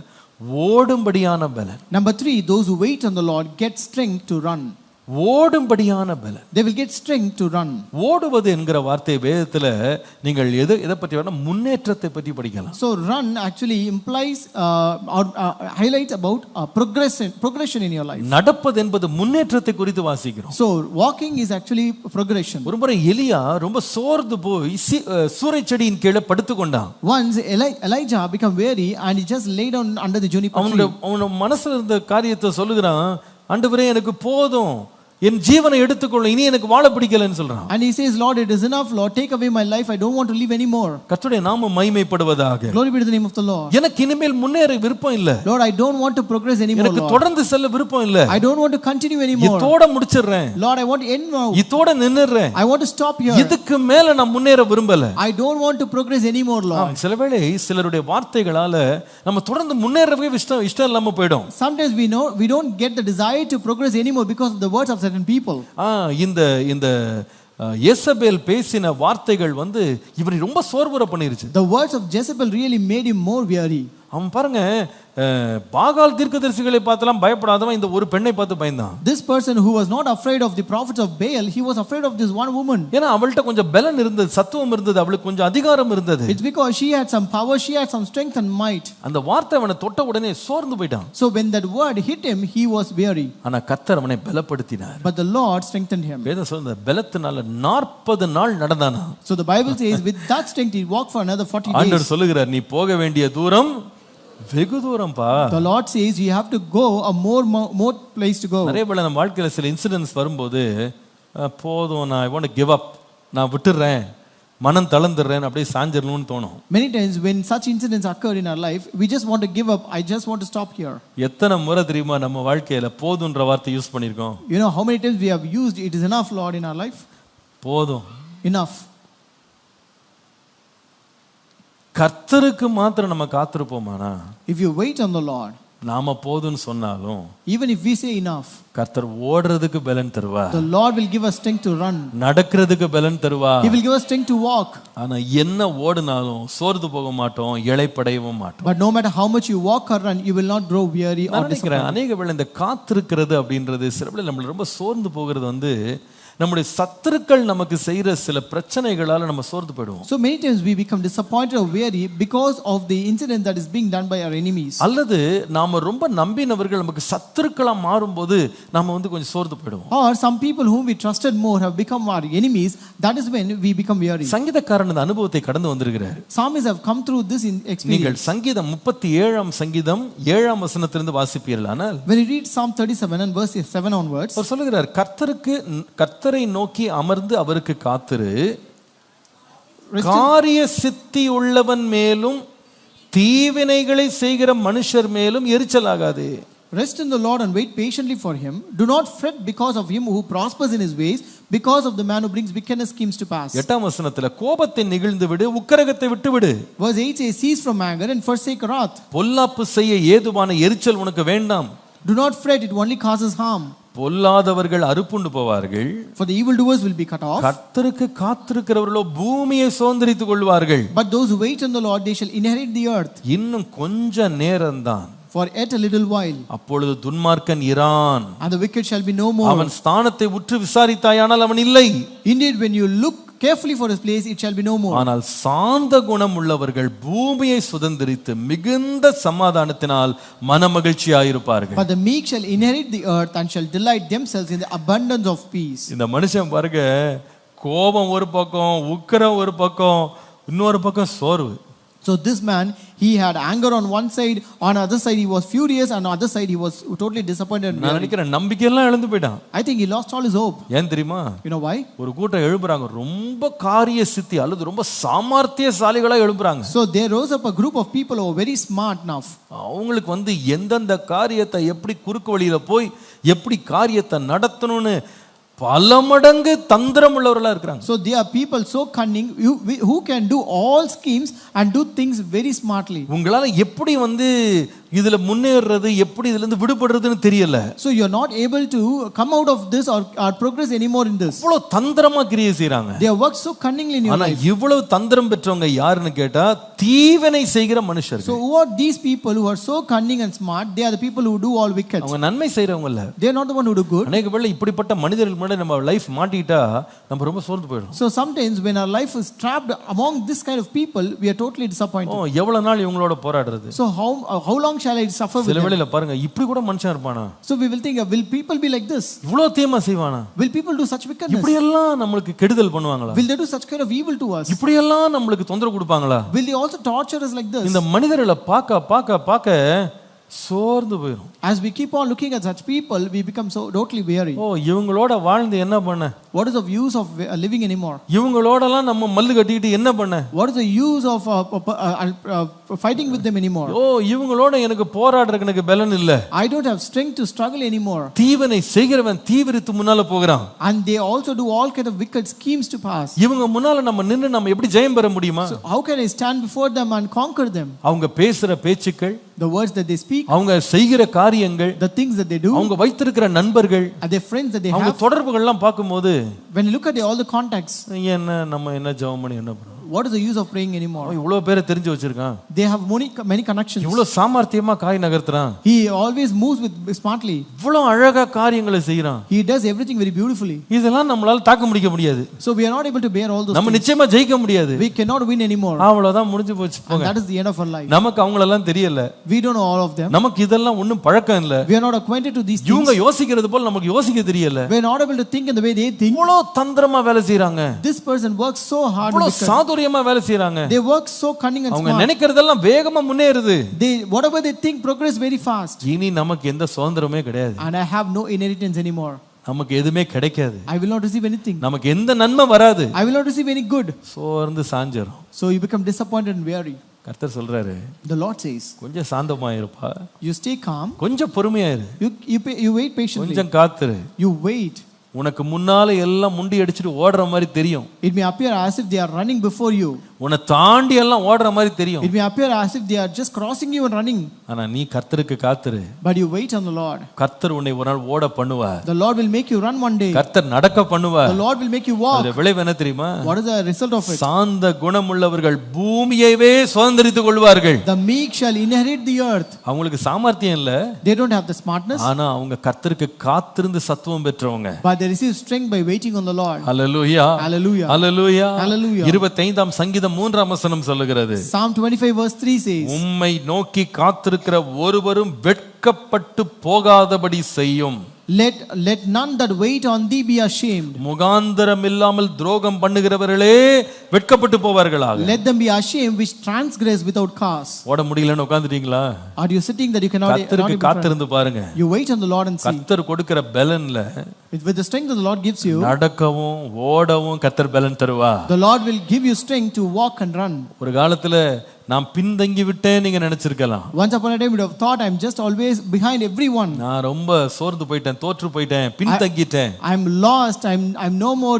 [SPEAKER 1] ஓடும்படியான பலன்.
[SPEAKER 2] Number 3, those who wait on the Lord get strength to run.
[SPEAKER 1] ஓடும்படியான பலன்.
[SPEAKER 2] They will get strength to run.
[SPEAKER 1] ஓடுவது என்கிற வார்த்தை வேதத்துல நீங்கள் எதை பற்றி வேணா முன்னேற்றத்தை பற்றி படிக்கலாம்.
[SPEAKER 2] So run actually implies or highlights about progression in your life.
[SPEAKER 1] நடப்பது என்பது முன்னேற்றத்தை குறித்து வாசிக்கிறோம்.
[SPEAKER 2] So walking is actually progression.
[SPEAKER 1] ஒருமுறை எலியா ரொம்ப சோர்ந்து போய் சூரைச்செடியின் கீழே படுத்துக்கொண்டான்.
[SPEAKER 2] Once Elijah became weary and he just lay down under the juniper tree.
[SPEAKER 1] அவனோட மனசுல இருந்த காரியத்தை சொல்லுகிறான், ஆண்டவரே எனக்கு போதும், என் ஜீவனை எடுத்துக்கொள்ள, இனி எனக்கு வாழ பிடிக்கலன்னு சொல்றான்.
[SPEAKER 2] And he says, Lord, it is enough, Lord, take away my life, I don't want to live anymore.
[SPEAKER 1] கர்த்தருடைய நாமம் மகிமைப்படுவதாக.
[SPEAKER 2] Glory be to the name of the Lord.
[SPEAKER 1] எனக்கு இனிமேல் முன்னேற விருப்பம் இல்ல.
[SPEAKER 2] Lord, I don't want to progress anymore,
[SPEAKER 1] எனக்கு
[SPEAKER 2] Lord.
[SPEAKER 1] தொடர்ந்து செல்ல விருப்பம் இல்ல.
[SPEAKER 2] I don't want to continue anymore.
[SPEAKER 1] இதோட முடிச்சிடுறேன்.
[SPEAKER 2] Lord, I want to end now.
[SPEAKER 1] இதோட நின்னுறேன்.
[SPEAKER 2] I want to stop here.
[SPEAKER 1] இதுக்கு மேல நான் முன்னேற விரும்பல.
[SPEAKER 2] I don't want to progress anymore, Lord.
[SPEAKER 1] சிலவேளை சிலருடைய வார்த்தைகளால நம்ம தொடர்ந்து முன்னேறவே இஷ்டம் இல்லாம போய்டும்.
[SPEAKER 2] Sometimes we don't get the desire to progress anymore because of the words of certain people.
[SPEAKER 1] இந்த யேசபேல் பேசின வார்த்தைகள் இவனை ரொம்ப சோர்வுற பண்ணிருச்சு.
[SPEAKER 2] The words of Jezebel really made him more weary.
[SPEAKER 1] அவன் பாருங்க, பாகால் தீர்க்கதரிசிகளை பார்த்தலாம் பயப்படாதவன் இந்த ஒரு பெண்ணை பார்த்து பயந்தான்.
[SPEAKER 2] This person who was not afraid of the prophets of Baal, he was afraid of this one woman.
[SPEAKER 1] ஏன்னா அவள்கிட்ட கொஞ்சம் பலன் இருந்தது, சத்துவம் இருந்தது, அவளுக்கு கொஞ்சம் அதிகாரம் இருந்தது.
[SPEAKER 2] It's because she had some power, she had some strength and might.
[SPEAKER 1] அந்த வார்த்தை அவனை தொட்ட உடனே சோர்ந்து போயிட்டான்.
[SPEAKER 2] So when that word hit him, he was weary.
[SPEAKER 1] ஆனா கர்த்தர் அவனை பலப்படுத்தினார்.
[SPEAKER 2] But the Lord strengthened him.
[SPEAKER 1] வேதம் சொல்லுது, பலத்தினால 40 நாள் நடந்தானா.
[SPEAKER 2] So the Bible says with that strength he walked for another 40 days.
[SPEAKER 1] ஆண்டவர் சொல்லுகிறார், நீ போக வேண்டிய தூரம் வெகு தூரம் பா.
[SPEAKER 2] The Lord says you have to go a more place to go.
[SPEAKER 1] நிறைய பேர் நம்ம வாழ்க்கையில சில இன்சிடென்ட்ஸ் வரும்போது போதும், நான் I want to give up, நான் விட்டுறேன், மனம் தளர்ந்துறேன், அப்படியே சாஞ்சிரணும்னு தோணும்.
[SPEAKER 2] Many times when such incidents occur in our life, we just want to give up, I just want to stop here.
[SPEAKER 1] எத்தனை முறை தெரியுமா நம்ம வாழ்க்கையில போதும்ன்ற வார்த்தை யூஸ் பண்ணிருக்கோம்?
[SPEAKER 2] You know how many times we have used it is enough, Lord, in our life?
[SPEAKER 1] போதும்,
[SPEAKER 2] enough.
[SPEAKER 1] கர்த்தருக்கு மாத்திரம் நம்ம காத்திருப்போமானா,
[SPEAKER 2] if you wait on the Lord,
[SPEAKER 1] நாம போதும்னு சொன்னாலும்
[SPEAKER 2] even if we say enough,
[SPEAKER 1] கர்த்தர் ஓடுறதுக்கு பலன் தருவார்.
[SPEAKER 2] the Lord will give us strength to run.
[SPEAKER 1] நடக்கிறதுக்கு பலன் தருவார்.
[SPEAKER 2] He will give us strength to walk.
[SPEAKER 1] ஆனா என்ன ஓடுனாலும் சோர்ந்து போக மாட்டோம், இளைப்படையவும் மாட்டோம்.
[SPEAKER 2] But no matter how much you walk or run, you will not grow weary or disappointed.
[SPEAKER 1] அநேக வேளை இந்த காத்திருக்கிறது அப்படின்றது சில வேளை நம்மள ரொம்ப சோர்ந்து போகிறது நம்முடைய சத்துருக்கள் நமக்கு செய்யற சில பிரச்சனைகளால நம்ம சோர்ந்து போயிடுவோம்.
[SPEAKER 2] So many times we become disappointed or weary because of the incident that is being done by our enemies.
[SPEAKER 1] அல்லது நாம ரொம்ப நம்பினவர்கள் நமக்கு சத்துருக்களா மாறும்போது நாம கொஞ்சம் சோர்ந்து போயிடுவோம்.
[SPEAKER 2] Or some people whom we trusted more have become our enemies. That is when we become weary.
[SPEAKER 1] சங்கீதக்காரன் இந்த அனுபவத்தை கடந்து வந்திருக்கிறார்.
[SPEAKER 2] Psalmists have come through this experience.
[SPEAKER 1] நீங்கள் சங்கீதம் 37ஆம் சங்கீதம் 7ஆம் வசனத்திலிருந்து வாசிப்பீர்களானால்,
[SPEAKER 2] when you read Psalm 37 and verse 7 onwards,
[SPEAKER 1] அவர் சொல்லுகிறார், கர்த்தரை நோக்கி அமர்ந்து அவருக்கு காத்திரு, காரிய சித்தி உள்ளவன் மேலும் தீவினைகளை செய்கிற மனுஷர் மேலும் எரிச்சலாகாதே.
[SPEAKER 2] Rest in the Lord and wait patiently for him. Do not fret because of him who prospers in his ways, because of the man who brings wickedness schemes to pass.
[SPEAKER 1] 8ஆம் வசனத்துல கோபத்தை நெகிழ்ந்து விடு, உக்கிரகத்தை விட்டு விடு.
[SPEAKER 2] Verse 8 says, cease from anger and forsake wrath.
[SPEAKER 1] பொல்லாப்பு செய்ய ஏதுவான எரிச்சல் உனக்கு வேண்டாம்.
[SPEAKER 2] Do not fret, it only causes harm.
[SPEAKER 1] பொல்லாதவர்கள் அறுப்புண்டு போவார்கள்,
[SPEAKER 2] for the evildoers will be cut off.
[SPEAKER 1] கர்த்தருக்கு காத்திருக்கிறவர்களோ பூமியை சுதந்தரித்துக் கொள்வார்கள்.
[SPEAKER 2] But those who wait on the Lord, they shall inherit the earth.
[SPEAKER 1] இன்னும் கொஞ்ச நேரம்தான்,
[SPEAKER 2] For yet a little while,
[SPEAKER 1] அப்பொழுது துன்மார்க்கன் Iran,
[SPEAKER 2] and the wicked shall be no more.
[SPEAKER 1] அவன் ஸ்தானத்தை உற்று விசாரித்தாயானால் அவன் இல்லை.
[SPEAKER 2] Indeed, when you look carefully for his place, it shall be no more.
[SPEAKER 1] ஆனால் சாந்த குணம் உள்ளவர்கள் பூமியை சுதந்தரித்து மிகுந்த சமாதானத்தினால் மனமகிழ்ச்சியாயிருப்பார்கள்.
[SPEAKER 2] But the meek shall inherit the earth and shall delight themselves in the abundance of peace.
[SPEAKER 1] இந்த மனுஷன் பாருங்க, கோபம் ஒரு பக்கம், உக்கிரம் ஒரு பக்கம், இன்னொரு பக்கம் சோர்வு.
[SPEAKER 2] So this man, he had anger on one side, on the other side he was furious, and on the other side he was totally disappointed.
[SPEAKER 1] நான் நினைக்கிறேன் நம்பிக்கையெல்லாம் இழந்து போயிட்டான்.
[SPEAKER 2] I think he lost all his hope.
[SPEAKER 1] ஏன் தெரியுமா?
[SPEAKER 2] You know why?
[SPEAKER 1] ஒரு கூட்டம் எழுப்புறாங்க, ரொம்ப காரிய சித்தி அல்லது ரொம்ப சாமர்த்தியசாலிகளா எழுப்புறாங்க.
[SPEAKER 2] So there rose up a group of people who were very smart enough.
[SPEAKER 1] அவங்களுக்கு எந்தெந்த காரியத்தை எப்படி குறுக்கு வழியில போய் எப்படி காரியத்தை நடத்தணும்னு பல மடங்கு தந்திரம் உள்ளவர்களா இருக்கிறாங்க.
[SPEAKER 2] So there are people so cunning who can do all schemes and do things very smartly.
[SPEAKER 1] உங்களால எப்படி இதுல முன்னேறது, எப்படி இதுல இருந்து விடுபடுறதுன்னு தெரியல.
[SPEAKER 2] So you are not able to come out of this or progress anymore in this.
[SPEAKER 1] இவ்வளவு தந்திரமா கிரியை செய்றாங்க.
[SPEAKER 2] They have worked so cunningly in your life.
[SPEAKER 1] ஆனா இவ்வளவு தந்திரம் பெற்றவங்க யாருன்னு கேட்டா தீவினை செய்கிற மனுஷர்கள்.
[SPEAKER 2] So who are these people who are so cunning and smart? They are the people who do all wicked.
[SPEAKER 1] அவங்க நன்மை செய்றவங்க இல்ல.
[SPEAKER 2] They are not the one who do good.
[SPEAKER 1] அநேக வேளை இப்படிப்பட்ட மனிதர்கள் முன்னாடி நம்ம லைஃப் மாட்டிட்டா நம்ம ரொம்ப சோர்ந்து போயிடும்.
[SPEAKER 2] So sometimes when our life is trapped among this kind of people, we are totally disappointed.
[SPEAKER 1] எவ்வளவு நாள் இவங்களோட போராடுறது?
[SPEAKER 2] So how long shall I suffer with them?
[SPEAKER 1] சில வேளையில பாருங்க, இப்படி கூட மனுஷன் இருப்பானா?
[SPEAKER 2] So we will think, will people be like this?
[SPEAKER 1] இவ்வளவு தீமை செய்வானா?
[SPEAKER 2] Will people do such wickedness?
[SPEAKER 1] இப்படி எல்லாம் நமக்கு கெடுதல் பண்ணுவாங்களா?
[SPEAKER 2] Will they do such kind of evil to us?
[SPEAKER 1] இப்படி எல்லாம் நமக்கு தொந்தரவு கொடுப்பாங்களா?
[SPEAKER 2] Will they also torture us like this?
[SPEAKER 1] இந்த மனிதர்களை பார்க்க சோர்ந்து போயிடும்.
[SPEAKER 2] As we keep on looking at such people, we become so totally weary.
[SPEAKER 1] இவங்களோட வாழ்ந்து என்ன பண்ண?
[SPEAKER 2] What is the use of living anymore?
[SPEAKER 1] இவங்களோடலாம் நம்ம மல்லு கட்டிட்டு என்ன பண்ண?
[SPEAKER 2] What is the use of fighting with them anymore?
[SPEAKER 1] இவங்களோட எனக்கு போராடுறதுக்கு எனக்கு பலன் இல்ல.
[SPEAKER 2] I don't have strength to struggle anymore.
[SPEAKER 1] தீவினை செய்கிறவன் தீவிரித்து முன்னால போகிறான்.
[SPEAKER 2] And they also do all kind of wicked schemes to pass.
[SPEAKER 1] இவங்க முன்னால நம்ம நின்னு நம்ம எப்படி ஜெயம் பெற முடியுமா?
[SPEAKER 2] So how can I stand before them and conquer them?
[SPEAKER 1] அவங்க பேசுற பேச்சுக்கள்,
[SPEAKER 2] the words that they speak,
[SPEAKER 1] அவங்க செய்கிற காரியங்கள்,
[SPEAKER 2] the things that they do,
[SPEAKER 1] அவங்க வைத்திருக்கிற நண்பர்கள்,
[SPEAKER 2] their friends that they
[SPEAKER 1] அவங்க
[SPEAKER 2] have,
[SPEAKER 1] தொடர்புகள் எல்லாம் பாக்கும்போது
[SPEAKER 2] when you look at all the contacts,
[SPEAKER 1] நம்ம என்ன ஜெபம் பண்ணி என்ன பண்றோம்?
[SPEAKER 2] what is the use of praying anymore?
[SPEAKER 1] இவ்வளவு பேரை தெரிஞ்சு வச்சிருக்கான்.
[SPEAKER 2] They have many connections.
[SPEAKER 1] இவ்வளவு சாமர்த்தியமா காய் நகர்த்துறான்.
[SPEAKER 2] He always moves with smartly.
[SPEAKER 1] இவ்வளவு அழகா காரியங்களை செய்றான்.
[SPEAKER 2] He does everything very beautifully.
[SPEAKER 1] இதெல்லாம் நம்மளால தாக்க முடிக்க முடியாது.
[SPEAKER 2] So we are not able to bear all those
[SPEAKER 1] நம்ம
[SPEAKER 2] things.
[SPEAKER 1] நிச்சயமா ஜெயிக்க முடியாது.
[SPEAKER 2] We cannot win anymore.
[SPEAKER 1] அவ்வளவுதான் முடிஞ்சு போச்சு போங்க.
[SPEAKER 2] And that is the end of our life.
[SPEAKER 1] நமக்கு அவங்களெல்லாம் தெரியல.
[SPEAKER 2] We don't know all of them.
[SPEAKER 1] நமக்கு இதெல்லாம் ஒண்ணும் பழக்கம் இல்ல.
[SPEAKER 2] We are not acquainted to these things.
[SPEAKER 1] இவங்க யோசிக்கிறது போல நமக்கு யோசிக்க தெரியல.
[SPEAKER 2] We are not able to think in the way they think.
[SPEAKER 1] இவ்வளவு தந்திரமா வேலை செய்றாங்க.
[SPEAKER 2] This person works so hard.
[SPEAKER 1] இவ்வளவு சாதுரியமா வேலை செய்றாங்க.
[SPEAKER 2] They work so cunning and
[SPEAKER 1] அவங்க
[SPEAKER 2] smart.
[SPEAKER 1] நினைக்கிறதெல்லாம் வேகமா முன்னேறுது.
[SPEAKER 2] They whatever they think progress very fast.
[SPEAKER 1] இனி நமக்கு எந்த சுதந்திரமே கிடையாது.
[SPEAKER 2] And I have no inheritance anymore.
[SPEAKER 1] நமக்கு எதுமே கிடைக்காது.
[SPEAKER 2] I will not receive anything.
[SPEAKER 1] நமக்கு எந்த நன்மை வராது.
[SPEAKER 2] I will not receive any good.
[SPEAKER 1] சோர்ந்து சாஞ்சறோம்.
[SPEAKER 2] So you become disappointed and weary.
[SPEAKER 1] கர்த்தர் சொல்றாரு,
[SPEAKER 2] The Lord says,
[SPEAKER 1] கொஞ்சம் சாந்தமா இருப்பா,
[SPEAKER 2] you stay calm,
[SPEAKER 1] கொஞ்சம் பொறுமையா இரு,
[SPEAKER 2] you wait patiently,
[SPEAKER 1] கொஞ்சம் காத்துரு,
[SPEAKER 2] you wait.
[SPEAKER 1] உனக்கு முன்னால எல்லாம் முண்டி அடிச்சிட்டு ஓடுற மாதிரி தெரியும்.
[SPEAKER 2] It may appear as if they are running before you.
[SPEAKER 1] உன்னை தாண்டி எல்லாம் ஓடுற மாதிரி தெரியும்.
[SPEAKER 2] It may appear as if they are just crossing you and running.
[SPEAKER 1] ஆனா நீ கர்த்தருக்கு காத்துரு.
[SPEAKER 2] But you wait on the Lord.
[SPEAKER 1] கர்த்தர் உன்னை ஒரு நாள் ஓட பண்ணுவார்.
[SPEAKER 2] The Lord will make you run one day.
[SPEAKER 1] கர்த்தர் நடக்க பண்ணுவார்.
[SPEAKER 2] The Lord will make you walk.
[SPEAKER 1] அதோட விளைவு என்ன தெரியுமா?
[SPEAKER 2] What is the result of it?
[SPEAKER 1] சாந்த குணமுள்ளவர்கள் பூமியைவே சுதந்தரித்துக் கொள்வார்கள்.
[SPEAKER 2] The meek shall inherit the earth.
[SPEAKER 1] அவங்களுக்கு சாமர்த்தியம் இல்ல.
[SPEAKER 2] They don't have the smartness.
[SPEAKER 1] ஆனா அவங்க கர்த்தருக்கு காத்திருந்து சத்துவம் பெற்றவங்க.
[SPEAKER 2] But they receive strength by waiting on the Lord.
[SPEAKER 1] Hallelujah.
[SPEAKER 2] Hallelujah.
[SPEAKER 1] Hallelujah.
[SPEAKER 2] Hallelujah.
[SPEAKER 1] 25ஆம் சங்கீதம் 3ஆம் வசனம் சொல்லுகிறது.
[SPEAKER 2] Psalm 25 verse 3 says,
[SPEAKER 1] உம்மை நோக்கி காத்திருக்கிற ஒருவரும் வெட்கப்பட்டு போகாதபடி செய்யும்.
[SPEAKER 2] Let none that wait on thee be ashamed.
[SPEAKER 1] முகாந்தரம் இல்லாமல் துரோகம் பண்ணுகிறவர்களே வெட்கப்பட்டு போவார்களாக.
[SPEAKER 2] Let them be ashamed which transgress without cause.
[SPEAKER 1] ஓட முடியலன்னு உட்கார்ந்துட்டீங்களா?
[SPEAKER 2] Are you sitting that you cannot?
[SPEAKER 1] கர்த்தருக்கு காத்திருந்து பாருங்க.
[SPEAKER 2] You wait on the Lord and see.
[SPEAKER 1] கர்த்தர் கொடுக்கிற பலன்ல
[SPEAKER 2] with the strength that the Lord gives you,
[SPEAKER 1] நடக்கவும் ஓடவும் கர்த்தர் பலன் தருவார்.
[SPEAKER 2] The Lord will give you strength to walk and run.
[SPEAKER 1] ஒரு காலத்துல நான் பின்தங்கி விட்டேன் நீங்க நினைச்சிருக்கலாம்.
[SPEAKER 2] Once upon a time you would have thought I'm just always behind everyone.
[SPEAKER 1] நான் ரொம்ப சோர்ந்து போயிட்டேன், தோற்று போயிட்டேன், பின்தங்கிட்டேன்.
[SPEAKER 2] I'm lost. I'm no more.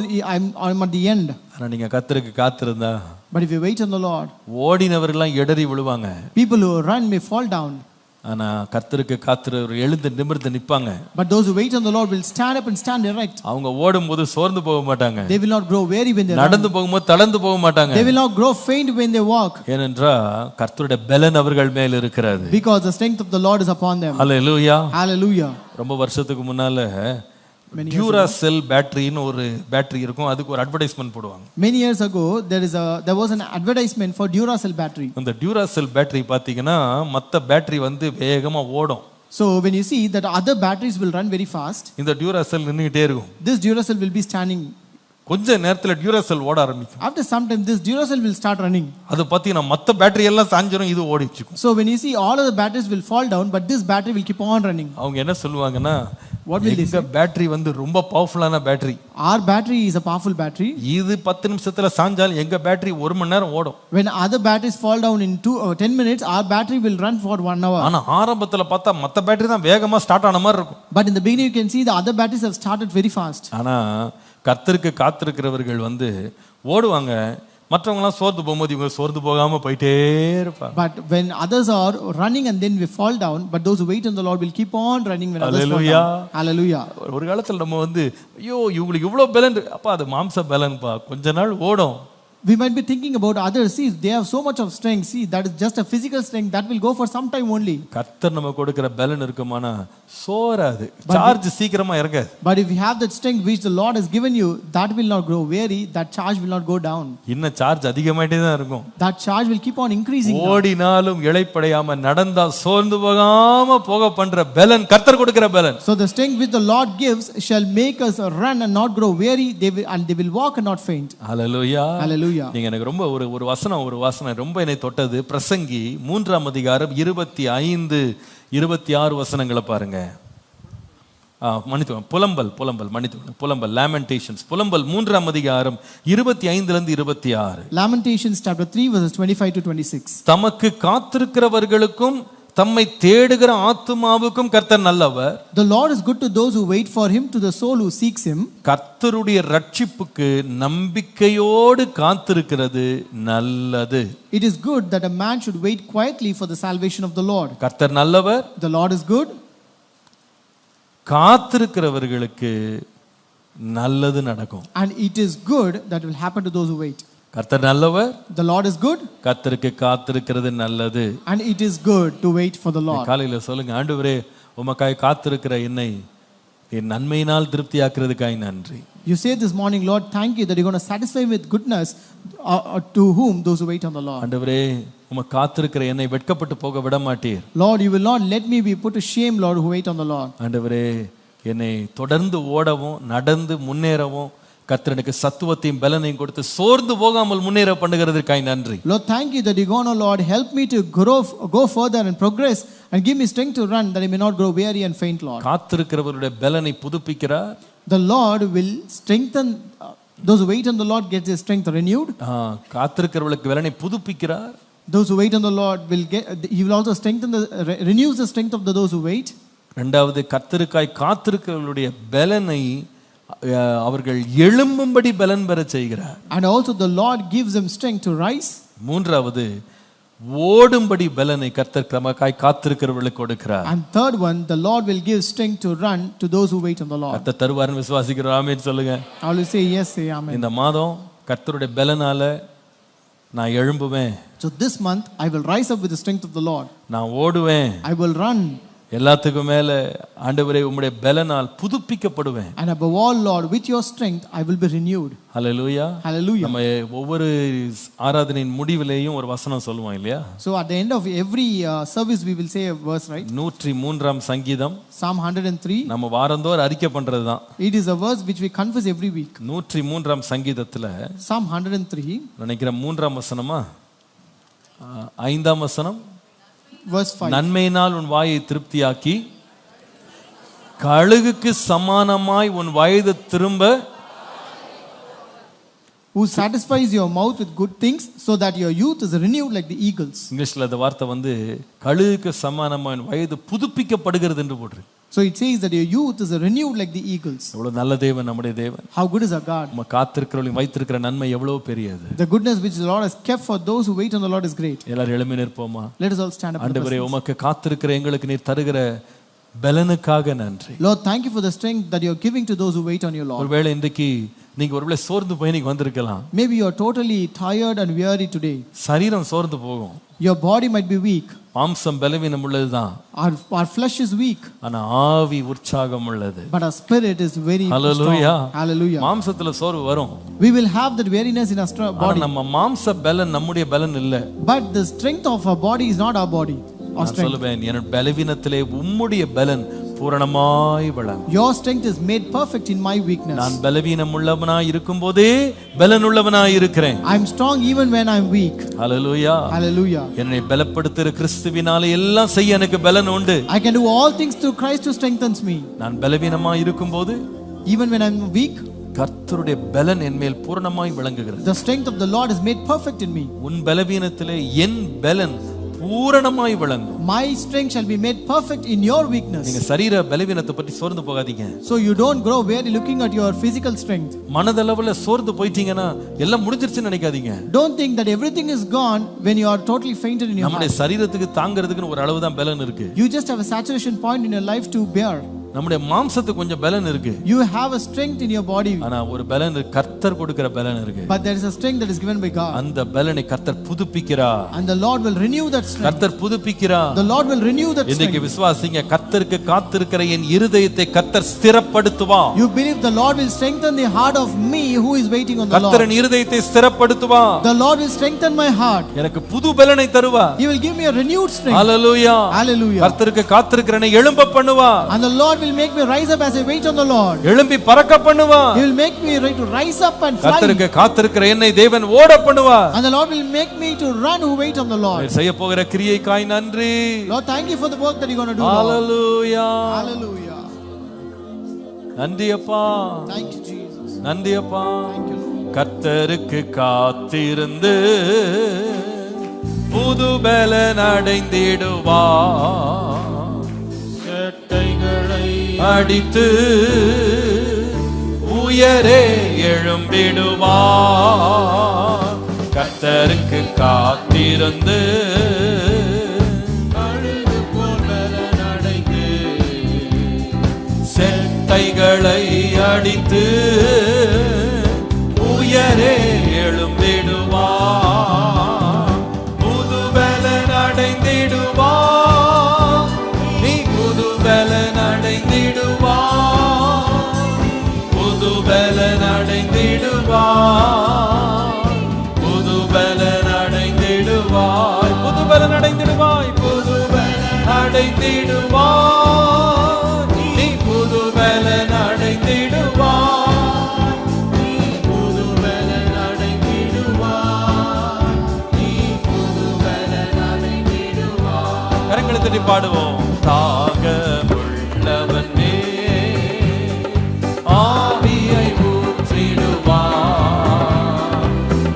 [SPEAKER 2] I'm at the end.
[SPEAKER 1] ஆனா நீங்க கர்த்தருக்கு காத்திருந்தா,
[SPEAKER 2] but if you wait on the Lord,
[SPEAKER 1] ஓடினவர்கள்லாம் இடறி விழுவாங்க.
[SPEAKER 2] people who run may fall down.
[SPEAKER 1] ஆனா கர்த்தருக்கு காத்திருக்கிறவர் எழுந்து நிமிர்ந்து நிப்பாங்க.
[SPEAKER 2] But those who wait on the Lord will stand up and stand erect.
[SPEAKER 1] அவங்க ஓடும்போது சோர்ந்து போக மாட்டாங்க.
[SPEAKER 2] They will not grow weary when they run.
[SPEAKER 1] நடந்து போகும்போது தளர்ந்து போக மாட்டாங்க.
[SPEAKER 2] They will not grow faint when they walk.
[SPEAKER 1] ஏனென்றால் கர்த்தருடைய பலன் அவர்கள் மேல் இருக்கிறது.
[SPEAKER 2] Because the strength of the Lord is upon them.
[SPEAKER 1] Hallelujah.
[SPEAKER 2] Hallelujah.
[SPEAKER 1] ரொம்ப வருஷத்துக்கு முன்னால டியூராசெல் பேட்டரின்னு ஒரு பேட்டரி இருக்கும், அதுக்கு ஒரு அட்வர்டைஸ்மென்ட் போடுவாங்க.
[SPEAKER 2] Many years ago there was an advertisement for Duracell battery.
[SPEAKER 1] அந்த டியூராசெல் பேட்டரி பாத்தீங்கன்னா மத்த பேட்டரி வந்து வேகமா ஓடும்.
[SPEAKER 2] So when you see that other batteries will run very fast,
[SPEAKER 1] இந்த டியூராசெல் நின்னுட்டே இருக்கும்.
[SPEAKER 2] this Duracell will be standing.
[SPEAKER 1] கொஞ்ச நேரத்துல டியூராசெல் ஓட ஆரம்பிக்கும்.
[SPEAKER 2] After some time this Duracell will start running.
[SPEAKER 1] அது பாத்தீங்கன்னா மத்த பேட்டரி எல்லாம் சாஞ்சிரும், இது ஓடிட்டு இருக்கும்.
[SPEAKER 2] So when you see all of the batteries will fall down, but this battery will keep on running.
[SPEAKER 1] அவங்க என்ன சொல்லுவாங்கன்னா,
[SPEAKER 2] What will they say?
[SPEAKER 1] Battery வந்து ரொம்ப பவர்ஃபுல்லான battery.
[SPEAKER 2] Our battery is a powerful battery.
[SPEAKER 1] இது 10 நிமிஷத்துல சாஞ்சால் எங்க பேட்டரி 1 மணி நேரம் ஓடும்.
[SPEAKER 2] When other batteries fall down in 2 or 10 minutes, our battery will run for 1 hour.
[SPEAKER 1] ஆனா ஆரம்பத்துல பார்த்தா மத்த பேட்டரி தான் வேகமா ஸ்டார்ட் ஆன மாதிரி இருக்கும்.
[SPEAKER 2] But in the beginning you can see the other batteries have started very fast.
[SPEAKER 1] ஆனா கர்த்தருக்கு காத்திருக்கிறவர்கள் வந்து ஓடுவாங்க, மற்றவங்கலாம் சோர்ந்து போகும்போது இவங்க சோர்ந்து போகாம போயிட்டே இருப்பாங்க.
[SPEAKER 2] But when others are running and then we fall down, but those who wait on the Lord will keep on running when others fall down. Hallelujah.
[SPEAKER 1] ஒரு காலத்துல நம்ம வந்து ஐயோ இவங்களுக்கு இவ்வளவு பலன், அப்பா அது மாம்ச பலன்பா, கொஞ்ச நாள் ஓடும்.
[SPEAKER 2] We might be thinking about others. See, they have so much of strength. See, that is just a physical strength that will go for some time only.
[SPEAKER 1] கர்த்தர் நமக்கு கொடுக்கிற பலன் இருக்குமானா சோராது, சார்ஜ் சீக்கிரமா இறங்காது.
[SPEAKER 2] But if you have that strength which the Lord has given you, that will not grow weary, that charge will not go down.
[SPEAKER 1] இன்ன சார்ஜ் அதிகமாயிட்டே தான் இருக்கும்.
[SPEAKER 2] That charge will keep on increasing.
[SPEAKER 1] ஓடினாலும் இளைப்படையாம நடந்தா சோர்ந்து போகாம போக பண்ற பலன் கர்த்தர் கொடுக்கிற பலன்.
[SPEAKER 2] So the strength which the Lord gives shall make us run and not grow weary, they will walk and not faint.
[SPEAKER 1] Hallelujah.
[SPEAKER 2] Hallelujah.
[SPEAKER 1] நீங்க எனக்கு ரொம்ப ஒரு வாசனை ரொம்ப என்னை தொட்டது. பிரசங்கி 3ஆம் அதிகாரம் 25 26 வசனங்களை பாருங்க. புலம்பல் லேமெண்டேஷன்ஸ், புலம்பல் 3ஆம் அதிகாரம் 25 ல இருந்து 26.
[SPEAKER 2] Lamentations chapter 3 verses 25 to 26.
[SPEAKER 1] தமக்கு காத்திருக்கிறவர்களுக்கும் தம்மை தேடுகிற ஆத்துமாவுக்கும் கர்த்தர் நல்லவர்.
[SPEAKER 2] The Lord is good to those who wait for him, to the soul who seeks him.
[SPEAKER 1] கர்த்தருடைய ரட்சிப்புக்கு நம்பிக்கையோடு காத்திருக்கிறது நல்லது.
[SPEAKER 2] It is good that a man should wait quietly for the salvation of the Lord.
[SPEAKER 1] கர்த்தர் நல்லவர்.
[SPEAKER 2] The Lord is good.
[SPEAKER 1] காத்திருக்கிறவர்களுக்கு நல்லது நடக்கும்.
[SPEAKER 2] And it is good that will happen to those who wait.
[SPEAKER 1] கர்த்தர் நல்லவர்.
[SPEAKER 2] The Lord is good.
[SPEAKER 1] கர்த்தருக்கு காத்திருக்கிறது நல்லது.
[SPEAKER 2] And it is good to wait for the Lord.
[SPEAKER 1] காலையில சொல்லுங்க, ஆண்டவரே உமக்காய் காத்திருக்கிற என்னை என் நன்மையினால் திருப்தியாக்குறதுக்காய் நன்றி.
[SPEAKER 2] You say this morning, Lord, thank you that you're going to satisfy me with goodness to whom those who wait on the Lord.
[SPEAKER 1] ஆண்டவரே உமக்கு காத்திருக்கிற என்னை வெட்கப்பட்டு போக விட மாட்டீர்.
[SPEAKER 2] Lord, you will not let me be put to shame, Lord, who wait on the Lord.
[SPEAKER 1] ஆண்டவரே என்னை தொடர்ந்து ஓடவும் நடந்து முன்னேறவும் கர்த்தர் எனக்கு சத்துவத்தையும் பலனையும் கொடுத்து சோர்ந்து போகாமல் முன்னேற பண்ணுகிறதற்காய் நன்றி.
[SPEAKER 2] Lord, thank you that you're going to, Lord, help me to go further and progress and give me strength to run that I may not grow weary and faint, Lord.
[SPEAKER 1] காத்திருக்கிறவருடைய பலனை புதுப்பிக்கிறார்.
[SPEAKER 2] The Lord will strengthen those who wait on the Lord, get their strength renewed.
[SPEAKER 1] காத்திருக்கிறவர்களுக்கு பலனை புதுப்பிக்கிறார்.
[SPEAKER 2] Those who wait on the Lord he will also strengthen renews the strength of those who wait.
[SPEAKER 1] இரண்டாவது, கர்த்தருக்காய் காத்திருக்கிறவர்களுடைய பலனை அவர்கள் எழும்பும்படி பலன் பெற செய்கிறார்.
[SPEAKER 2] And also the Lord gives them strength to rise.
[SPEAKER 1] மூன்றாவது, ஓடும்படி பலனை கர்த்தர் நமக்காய் காத்திருக்கிறவர்களுக்கு கொடுக்கிறார்.
[SPEAKER 2] And third one, the Lord will give strength to run to those who wait on the Lord.
[SPEAKER 1] கர்த்தர் தருவார்னு விசுவாசிக்கிறோம். ஆமென் சொல்லுங்க.
[SPEAKER 2] I will say yes, say amen.
[SPEAKER 1] இந்த மாதம் கர்த்தருடைய பலனால நான் எழும்புவேன்.
[SPEAKER 2] So this month I will rise up with the strength of the Lord.
[SPEAKER 1] நான் ஓடுவேன்.
[SPEAKER 2] I will run.
[SPEAKER 1] எல்லாத்துக்கும் மேல ஆண்டவரே உம்முடைய பலனால் புதுப்பிக்கப்படுவேன்.
[SPEAKER 2] And above all, Lord, with your strength I will be renewed.
[SPEAKER 1] Hallelujah.
[SPEAKER 2] Hallelujah.
[SPEAKER 1] நம்ம ஒவ்வொரு ஆராதனையின் முடிவிலேயும் ஒரு வசனம் சொல்லுவோம் இல்லையா?
[SPEAKER 2] So at the end of every service we will say a verse, right?
[SPEAKER 1] 103ஆம் சங்கீதம்,
[SPEAKER 2] Psalm 103.
[SPEAKER 1] நம்ம வாரந்தோறும் அறிக்கை பண்றதுதான்.
[SPEAKER 2] It is a verse which we confess every week.
[SPEAKER 1] 103ஆம் சங்கீதத்துல
[SPEAKER 2] Psalm 103
[SPEAKER 1] நினைக்கிறேன் 3ஆம் வசனமா 5ஆம் வசனம்,
[SPEAKER 2] verse 5.
[SPEAKER 1] நன்மையினால் உன் வாயை திருப்தியாக்கி கழுகுக்கு சமானமாய் உன் வயது திரும்ப,
[SPEAKER 2] who satisfies your mouth with good things so that your youth is renewed like the eagles.
[SPEAKER 1] இங்கிலீஷ்ல அந்த வார்த்தை வந்து கழுகுக்கு சமானமாய் உன் வயது புதுப்பிக்கப்படுகிறது என்று போட்டிருக்கு.
[SPEAKER 2] So it says that your youth is renewed like the eagles.
[SPEAKER 1] எவ்வளவு நல்ல தேவன் நம்முடைய தேவன்.
[SPEAKER 2] How good is our God?
[SPEAKER 1] நம்ம காத்திருக்கிறவளையும் வைத்திருக்கிற நன்மை எவ்வளவு பெரியது.
[SPEAKER 2] The goodness which the Lord has kept for those who wait on the Lord is great.
[SPEAKER 1] எல்லாரும் எழும்பி நிற்போமா?
[SPEAKER 2] Let us all stand up.
[SPEAKER 1] ஆண்டவரே உமக்கு காத்திருக்கிற எங்களுக்கு நீர் தருகிற பலனுக்காக நன்றி.
[SPEAKER 2] Lord, thank you for the strength that you are giving to those who wait on you, Lord.
[SPEAKER 1] ஒருவேளை இன்றைக்கு நீங்க ஒருவேளை சோர்ந்து போய் நீங்க வந்திருக்கலாம்.
[SPEAKER 2] Maybe you are totally tired and weary today.
[SPEAKER 1] சரீரம் சோர்ந்து போகும்.
[SPEAKER 2] Your body might be weak.
[SPEAKER 1] மாம்சம் பலவீனம் உள்ளதுதான்.
[SPEAKER 2] Our flesh is weak.
[SPEAKER 1] ஆனா ஆவி உற்சாகம் உள்ளது.
[SPEAKER 2] But our spirit is very strong. Hallelujah.
[SPEAKER 1] மாம்சத்துல சோர்வு வரும்.
[SPEAKER 2] We will have that weariness in our body.
[SPEAKER 1] நம்ம மாம்ச பலன் நம்முடைய பலன் இல்ல.
[SPEAKER 2] But the strength of our body is not our body.
[SPEAKER 1] நான் சொல்லுவேன் என் பலவீனத்திலே உம்முடைய பலன் பூரணமாய் விளங்கும்.
[SPEAKER 2] Your strength is made perfect in my weakness.
[SPEAKER 1] நான் பலவீனம் உள்ளவனாய் இருக்கும்போதே பலன் உள்ளவனாய் இருக்கிறேன்.
[SPEAKER 2] I am strong even when I am weak.
[SPEAKER 1] Hallelujah.
[SPEAKER 2] Hallelujah.
[SPEAKER 1] என்னை பலப்படுத்துகிற கிறிஸ்துவினாலே எல்லாம் செய்ய எனக்கு பலன் உண்டு.
[SPEAKER 2] I can do all things through Christ who strengthens me.
[SPEAKER 1] நான் பலவீனமாய் இருக்கும்போது
[SPEAKER 2] even when I am weak,
[SPEAKER 1] கர்த்தருடைய பலன் என் மேல் பூரணமாய் விளங்குகிறது.
[SPEAKER 2] The strength of the Lord is made perfect in me.
[SPEAKER 1] உன் பலவீனத்திலே என் பலன் பூரணமாய் விளங்கும்.
[SPEAKER 2] My strength shall be made perfect in your weakness.
[SPEAKER 1] நீங்க சரீர பலவீனத்தை பற்றி சோர்ந்து போகாதீங்க.
[SPEAKER 2] So you don't grow weary looking at your physical strength.
[SPEAKER 1] மனதளவுல சோர்ந்து போயிட்டீங்கன்னா எல்லாம் முடிஞ்சிருச்சுன்னு நினைக்காதீங்க.
[SPEAKER 2] Don't think that everything is gone when you are totally fainted in your heart.
[SPEAKER 1] நம்முடைய சரீரத்துக்கு தாங்கிறதுக்கு ஒரு அளவு தான் பலன் இருக்கு.
[SPEAKER 2] You just have a saturation point in your life to bear.
[SPEAKER 1] நம்முடைய மாம்சத்துக்கு கொஞ்சம் பலன் இருக்கு.
[SPEAKER 2] You have a strength in your body.
[SPEAKER 1] ஆனா ஒரு பலன் கர்த்தர் கொடுக்கிற பலன் இருக்கு.
[SPEAKER 2] But there is a strength that is given by God.
[SPEAKER 1] அந்த பலனை கர்த்தர் புதுப்பிக்கிறார்.
[SPEAKER 2] And the Lord will renew that strength.
[SPEAKER 1] கர்த்தர் புதுப்பிக்கிறார்.
[SPEAKER 2] The Lord will renew that strength.
[SPEAKER 1] இன்னைக்கு விசுவாசிங்க கர்த்தருக்கு காத்திருக்கிற என் இருதயத்தை கர்த்தர் ஸ்திரப்படுத்துவார்.
[SPEAKER 2] You believe the Lord will strengthen the heart of me who is waiting on the Lord.
[SPEAKER 1] கர்த்தரின் இருதயத்தை ஸ்திரப்படுத்துவார்.
[SPEAKER 2] The Lord will strengthen my heart.
[SPEAKER 1] எனக்கு புது பலனை தருவார்.
[SPEAKER 2] He will give me a renewed strength.
[SPEAKER 1] Hallelujah.
[SPEAKER 2] Hallelujah.
[SPEAKER 1] கர்த்தருக்கு காத்திருக்கிறனை எழும்ப பண்ணுவார்.
[SPEAKER 2] And the Lord will make me rise up as I wait on the Lord.
[SPEAKER 1] எழும்பி பறக்க பண்ணுவார்.
[SPEAKER 2] He will make me to rise up and fly.
[SPEAKER 1] கர்த்தருக்கு காத்திருக்கிற என்னை தேவன் ஓட பண்ணுவார்.
[SPEAKER 2] And the Lord will make me to run who wait on the Lord.
[SPEAKER 1] செய்ய போகிற கிரியைக்காய் நன்றி.
[SPEAKER 2] Lord, thank you for the work that you are going to do.
[SPEAKER 1] Hallelujah.
[SPEAKER 2] Hallelujah.
[SPEAKER 1] நன்றி அப்பா.
[SPEAKER 2] Thank you Jesus.
[SPEAKER 1] நன்றி அப்பா.
[SPEAKER 2] Thank you Lord.
[SPEAKER 1] கர்த்தருக்கு காத்திருந்து புது பலன் அடைந்திடுவார். அடித்து உயரே எழும்பிடுவார். கர்த்தருக்கு காத்திருந்து அழுது போல் பலன் அடைந்து செட்டைகளை அடித்து உயரே எழும்பிடுவார். புது பலன் அடைந்திடுவார். நீ புது பலன் அடைந்திடுவார். புது பலன் அடைந்திடுவார். புது பலன் அடைந்திடுவாய். புது பலன் அடைந்திடுவாய். புது பலன் அடைந்திடுவார். நீ புது பலன் அடைந்திடுவாய். நீ புது பலன் அடைந்திடுவாய். நீ புது பலன் அடைந்திடுவாய். கரங்களை தட்டி பாடுவோம். தாகமுள்ளவன் ஆவியை ஊற்றிடுவார்.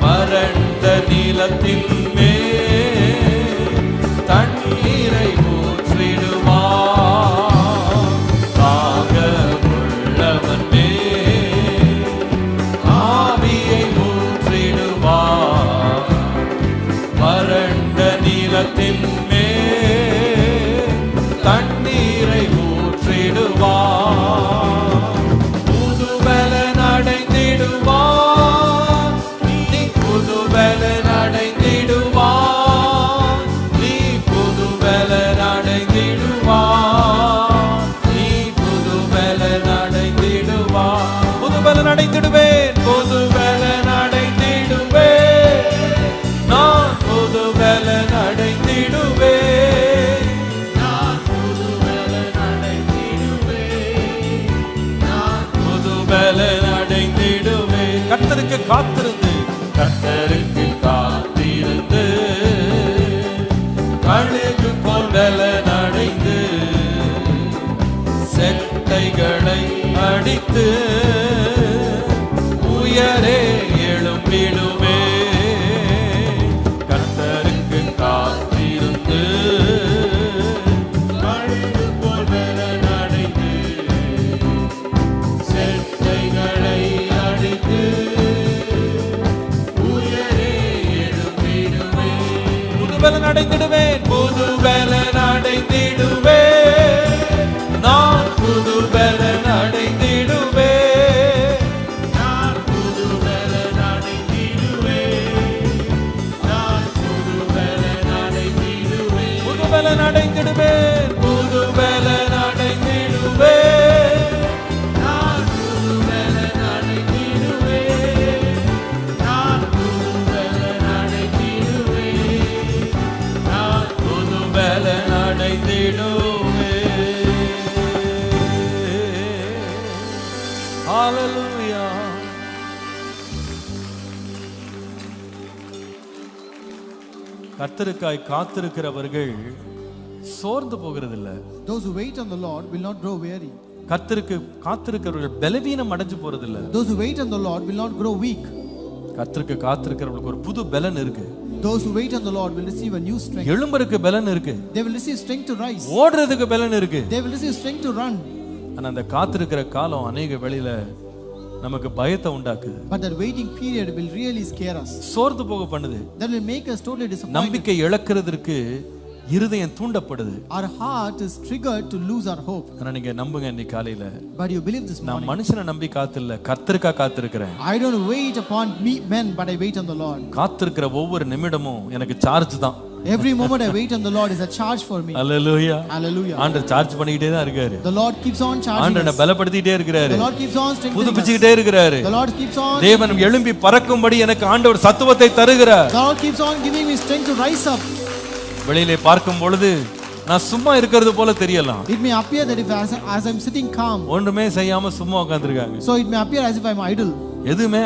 [SPEAKER 1] வறண்ட நிலத்தில் தண்ணீரை ஊற்றிடுவார். தாகமுள்ளவன் ஆவியை ஊற்றிடுவார். வறண்ட நிலத்தில் தண்ணீரை ஊற்றிடுவார். புது பலன் அடைந்திடுவார். நீ புது பலன் அடைந்திடுவார். நீ புது பலன் அடைந்திடுவார். நீ புது பலன் அடைந்திடுவார். புது பலன் அடைந்திடுவேன். புது பலன் அடைந்திடுவேன். நான் புது பலன் அடைந்திடுவேன். நான் புது பலன் அடைந்திடுவேன். நான் புது பலன் அடைந்திடுவேன். கர்த்தருக்கு காத்திருந்து கர்த்தருக்கு காத்திருந்து கழுகு போல் பலன் அடைந்து செட்டைகளை அடித்து உயரே எழும்பிடுவே. கர்த்தருக்கு காத்திருந்து கழுகு போல் பலன் அடைந்து பலன் அடைந்திடுவேன், புது பலன் அடைந்திடுவேன், நான் புது பலன் அடைந்திடுவேன்,
[SPEAKER 2] நான் புது பலன் அடைந்திடுவேன், நான் புது பலன் அடைந்திடுவேன்,
[SPEAKER 1] புது பலன் அடைந்திடுவேன், புது பலன் அடைந்திடுவேன்,
[SPEAKER 2] நான் புது பலன் அடைந்திடுவேன், நான் புது பலன் அடைந்திடுவேன், நான்
[SPEAKER 1] புது பலன் அடைந்திடுவேன். ஹalleluya. கர்த்தருக்காய் காத்திருக்கிறவர்கள் சோர்ந்து போகிறதில்ல.
[SPEAKER 2] Those who wait on the Lord will not grow weary.
[SPEAKER 1] கர்த்தருக்கு காத்திருக்கிறவர்கள் பலவீனம் அடைஞ்சு போறதில்ல.
[SPEAKER 2] Those who wait on the Lord will not grow weak.
[SPEAKER 1] கர்த்தருக்கு காத்திருக்கிறவங்களுக்கு ஒரு புது பலன் இருக்கு.
[SPEAKER 2] Those who wait on the Lord will receive a new strength.
[SPEAKER 1] எழும்பருக்கு பலன் இருக்கு.
[SPEAKER 2] They will receive strength to rise.
[SPEAKER 1] ஓடுறதுக்கு பலன் இருக்கு.
[SPEAKER 2] They will receive strength to run.
[SPEAKER 1] ஆனா அந்த காத்திருக்கிற காலம் அநேக வேளையில நமக்கு பயத்தை உண்டாக்குது.
[SPEAKER 2] But that waiting period will really scare us.
[SPEAKER 1] சோர்ந்து போக பண்ணுது.
[SPEAKER 2] That will make us totally disappointed.
[SPEAKER 1] நம்பிக்கை இழக்கிறதுக்கு இருதயம் தூண்டப்படுது.
[SPEAKER 2] Our heart is triggered to lose our hope.
[SPEAKER 1] ஆனா நீங்க நம்புங்க இன்னைக்கு காலையில,
[SPEAKER 2] But you believe this
[SPEAKER 1] நான்
[SPEAKER 2] morning.
[SPEAKER 1] மனுஷனை நம்பி காத்தில்ல, கர்த்தருக்கா காத்திருக்கிறேன்.
[SPEAKER 2] I don't wait upon men, but I wait on the Lord.
[SPEAKER 1] காத்திருக்கிற ஒவ்வொரு நிமிடமும் எனக்கு சார்ஜ் தான்.
[SPEAKER 2] Every moment I wait on the Lord is a charge for me.
[SPEAKER 1] Hallelujah.
[SPEAKER 2] Hallelujah.
[SPEAKER 1] ஆண்டவர் சார்ஜ் பண்ணிட்டே தான் இருக்காரு.
[SPEAKER 2] The Lord keeps on charging
[SPEAKER 1] ஆண்டவரை
[SPEAKER 2] us.
[SPEAKER 1] பலப்படுத்திட்டே இருக்கிறாரு.
[SPEAKER 2] The Lord keeps on strengthening us.
[SPEAKER 1] புதுப்பிச்சுக்கிட்டே இருக்கிறாரு.
[SPEAKER 2] The Lord keeps on.
[SPEAKER 1] தேவன் எழும்பி பறக்கும்படி எனக்கு ஆண்டவர் சத்துவத்தை தருகிறார்.
[SPEAKER 2] The Lord keeps on giving me strength to rise up.
[SPEAKER 1] வெளியிலே பார்க்கும் பொழுது நான் சும்மா இருக்கிறது போல தெரியலாம்.
[SPEAKER 2] It may appear that if as I'm sitting calm,
[SPEAKER 1] ஒன்றுமே செய்யாம சும்மா உட்கார்ந்திருக்காங்க.
[SPEAKER 2] so it may appear as if I'm idle.
[SPEAKER 1] எதுவுமே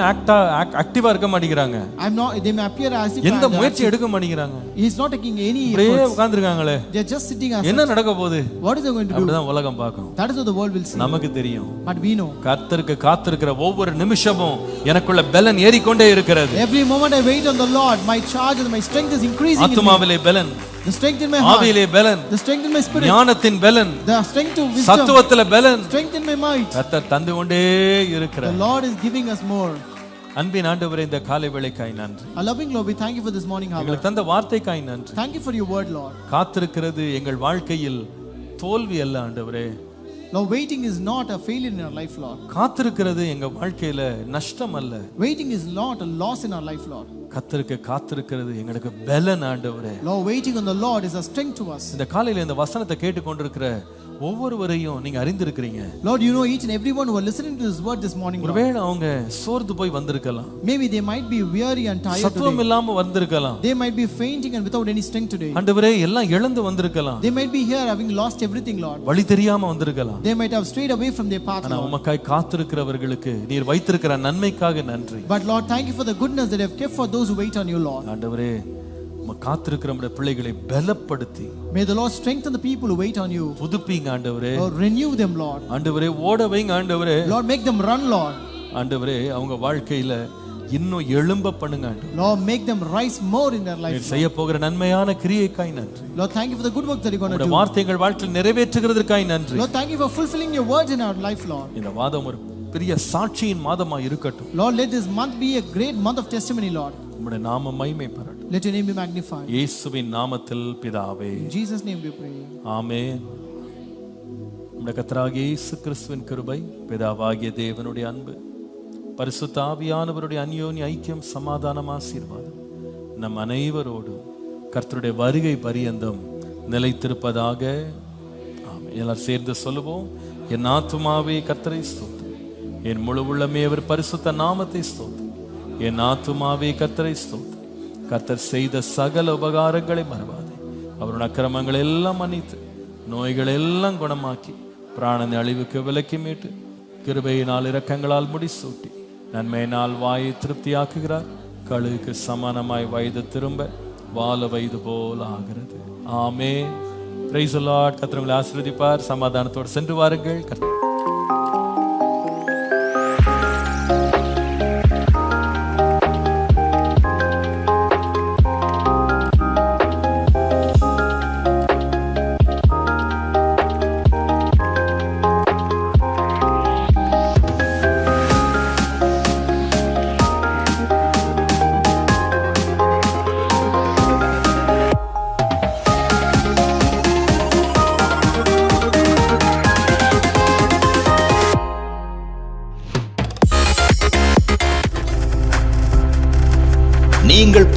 [SPEAKER 1] ஆக்டிவா இருக்க மாட்டேங்கிறாங்க.
[SPEAKER 2] I'm not. They may appear as if
[SPEAKER 1] எந்த முயற்சி எடுக்க மாட்டேங்கிறாங்க.
[SPEAKER 2] He's not taking any
[SPEAKER 1] அப்படியே
[SPEAKER 2] efforts.
[SPEAKER 1] உட்கார்ந்திருக்காங்களே.
[SPEAKER 2] They're just sitting as
[SPEAKER 1] என்ன நடக்க போகுது?
[SPEAKER 2] what is it going to do?
[SPEAKER 1] அப்படிதான் உலகம் பார்க்கும்.
[SPEAKER 2] That is what the world will see.
[SPEAKER 1] நமக்கு தெரியும்.
[SPEAKER 2] But we know.
[SPEAKER 1] கர்த்தருக்கு காத்திருக்கிற ஒவ்வொரு நிமிஷமும் எனக்குள்ள பலன் ஏறிக்கொண்டே இருக்கிறது.
[SPEAKER 2] Every moment I wait on the Lord, my charge and my strength is increasing in me.
[SPEAKER 1] ஆத்துமாவிலே பலன்,
[SPEAKER 2] The strength in my heart,
[SPEAKER 1] ஆவியிலே பலன்,
[SPEAKER 2] the strength in my spirit,
[SPEAKER 1] ஞானத்தின் பலன்,
[SPEAKER 2] the strength to wisdom,
[SPEAKER 1] சத்துவத்திலே பலன்,
[SPEAKER 2] strength in my might.
[SPEAKER 1] கர்த்தர் தந்து கொண்டே
[SPEAKER 2] The
[SPEAKER 1] இருக்கிறார்.
[SPEAKER 2] Lord is giving us more.
[SPEAKER 1] அன்பின் ஆண்டவரே, இந்த காலை வேளைக்காய் நன்றி.
[SPEAKER 2] Our loving Lord, we thank you for this morning hour.
[SPEAKER 1] எங்களுக்கு தந்த வார்த்தைக்காய் நன்றி.
[SPEAKER 2] Thank you for your word, Lord.
[SPEAKER 1] காத்திருக்கிறது எங்கள் வாழ்க்கையில் தோல்வி அல்ல ஆண்டவரே.
[SPEAKER 2] Lord, waiting is not a failure in our life, Lord.
[SPEAKER 1] காத்திருக்கிறது எங்க வாழ்க்கையில நஷ்டம் அல்ல.
[SPEAKER 2] Waiting is not a loss in our life, Lord.
[SPEAKER 1] கர்த்தருக்கு காத்திருக்கிறது எங்களுக்கு பலன் ஆண்டவரே.
[SPEAKER 2] Lord, waiting on the Lord is a strength to us.
[SPEAKER 1] இந்த காலையில இந்த வசனத்தை கேட்டுக்கொண்டிருக்கிற ஒவ்வொருவரையும் நீங்க அறிந்திருக்கிறீங்க.
[SPEAKER 2] Lord, you know each and everyone who are listening to this word this morning, Lord.
[SPEAKER 1] ஒருவேளை அவங்க சோர்ந்து போய் வந்திருக்கலாம்.
[SPEAKER 2] Maybe they might be weary and tired
[SPEAKER 1] சத்துவம்
[SPEAKER 2] today.
[SPEAKER 1] இல்லாம வந்திருக்கலாம்.
[SPEAKER 2] They might be fainting and without any strength today.
[SPEAKER 1] ஆண்டவரே, எல்லாம் இழந்து வந்திருக்கலாம்.
[SPEAKER 2] They might be here having lost everything, Lord.
[SPEAKER 1] வழி தெரியாம வந்திருக்கலாம்.
[SPEAKER 2] They might have strayed away from their path,
[SPEAKER 1] ஆனா
[SPEAKER 2] Lord.
[SPEAKER 1] உமக்காய் காத்திருக்கிறவர்களுக்கு நீர் வைத்திருக்கிற நன்மைக்காக நன்றி.
[SPEAKER 2] But Lord, thank you for the goodness that you have kept for those who wait on you, Lord.
[SPEAKER 1] ஆண்டவரே, காத்திருக்கிற நம்முடைய பிள்ளைகளை பலப்படுத்தி
[SPEAKER 2] May the Lord strengthen the people who wait on you.
[SPEAKER 1] புதுப்பிங்க ஆண்டவரே.
[SPEAKER 2] Lord, renew them, Lord.
[SPEAKER 1] ஆண்டவரே, ஓட வைங்க ஆண்டவரே.
[SPEAKER 2] Lord, make them run, Lord.
[SPEAKER 1] ஆண்டவரே, அவங்க வாழ்க்கையில இன்னும் எழும்ப பண்ணுங்க ஆண்டவரே.
[SPEAKER 2] Lord, make them rise more in their life.
[SPEAKER 1] நீர் செய்ய போகிற நன்மையான கிரியைக்காய் நன்றி.
[SPEAKER 2] Lord, thank you for the good work that you're going to
[SPEAKER 1] உம்முடைய
[SPEAKER 2] do.
[SPEAKER 1] வார்த்தைகள் வாழ்க்கையில் நிறைவேற்றுகிறதற்காய் நன்றி.
[SPEAKER 2] Lord, thank you for fulfilling your words in our life, Lord.
[SPEAKER 1] இந்த மாதம் ஒரு பெரிய சாட்சியின் மாதமா இருக்கட்டும்.
[SPEAKER 2] Lord, let this month be a great month of testimony, Lord.
[SPEAKER 1] உம்முடைய நாம மகிமைப்படட்டும்.
[SPEAKER 2] Let your name be magnified.
[SPEAKER 1] இயேசுவின் நாமத்தில் பிதாவே,
[SPEAKER 2] In Jesus' name we pray.
[SPEAKER 1] ஆமென். நம்முடைய கர்த்தராகிய இயேசு கிறிஸ்துவின் கிருபை, பிதாவாகிய தேவனுடைய அன்பு, பரிசுத்த ஆவியானவருடைய அந்யோன்ய ஐக்கியம், சமாதானம், ஆசீர்வாதம் நம் அனைவரோடும் கர்த்தருடைய வருகை பரியந்தம் நிலைத்திருப்பதாக. ஆமென். எல்லாரும் சேர்ந்து சொல்லுவோம். என் ஆத்துமாவே கர்த்தரை ஸ்தோத்திரி, என் முழு உள்ளமே அவர் பரிசுத்த நாமத்தை ஸ்தோத்திரி. என் ஆத்துமாவே கர்த்தரை ஸ்தோத்திரி, கர்த்தர் செய்த சகல உபகாரங்களை மறவாதே. அவருடைய அக்கிரமங்களை எல்லாம் மன்னித்து, நோய்களை எல்லாம் குணமாக்கி, பிராணனை அழிவுக்கு விலக்கி மீட்டு, கிருபையினால் இரக்கங்களால் முடிசூட்டி, நன்மையினால் வாயை திருப்தியாக்குகிறார். கழுகுக்கு சமானமாய் வயது திரும்ப வாழ வயது போல் ஆகிறது. ஆமென். Praise the lord. கர்த்தர் உங்களை ஆசீர்வதிப்பார். சமாதானத்தோடு சென்று வாருங்கள். கர்த்தர்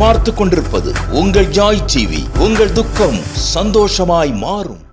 [SPEAKER 3] பார்த்து கொண்டிருப்பது உங்கள் ஜாய் டிவி. உங்கள் துக்கம் சந்தோஷமாய் மாறும்.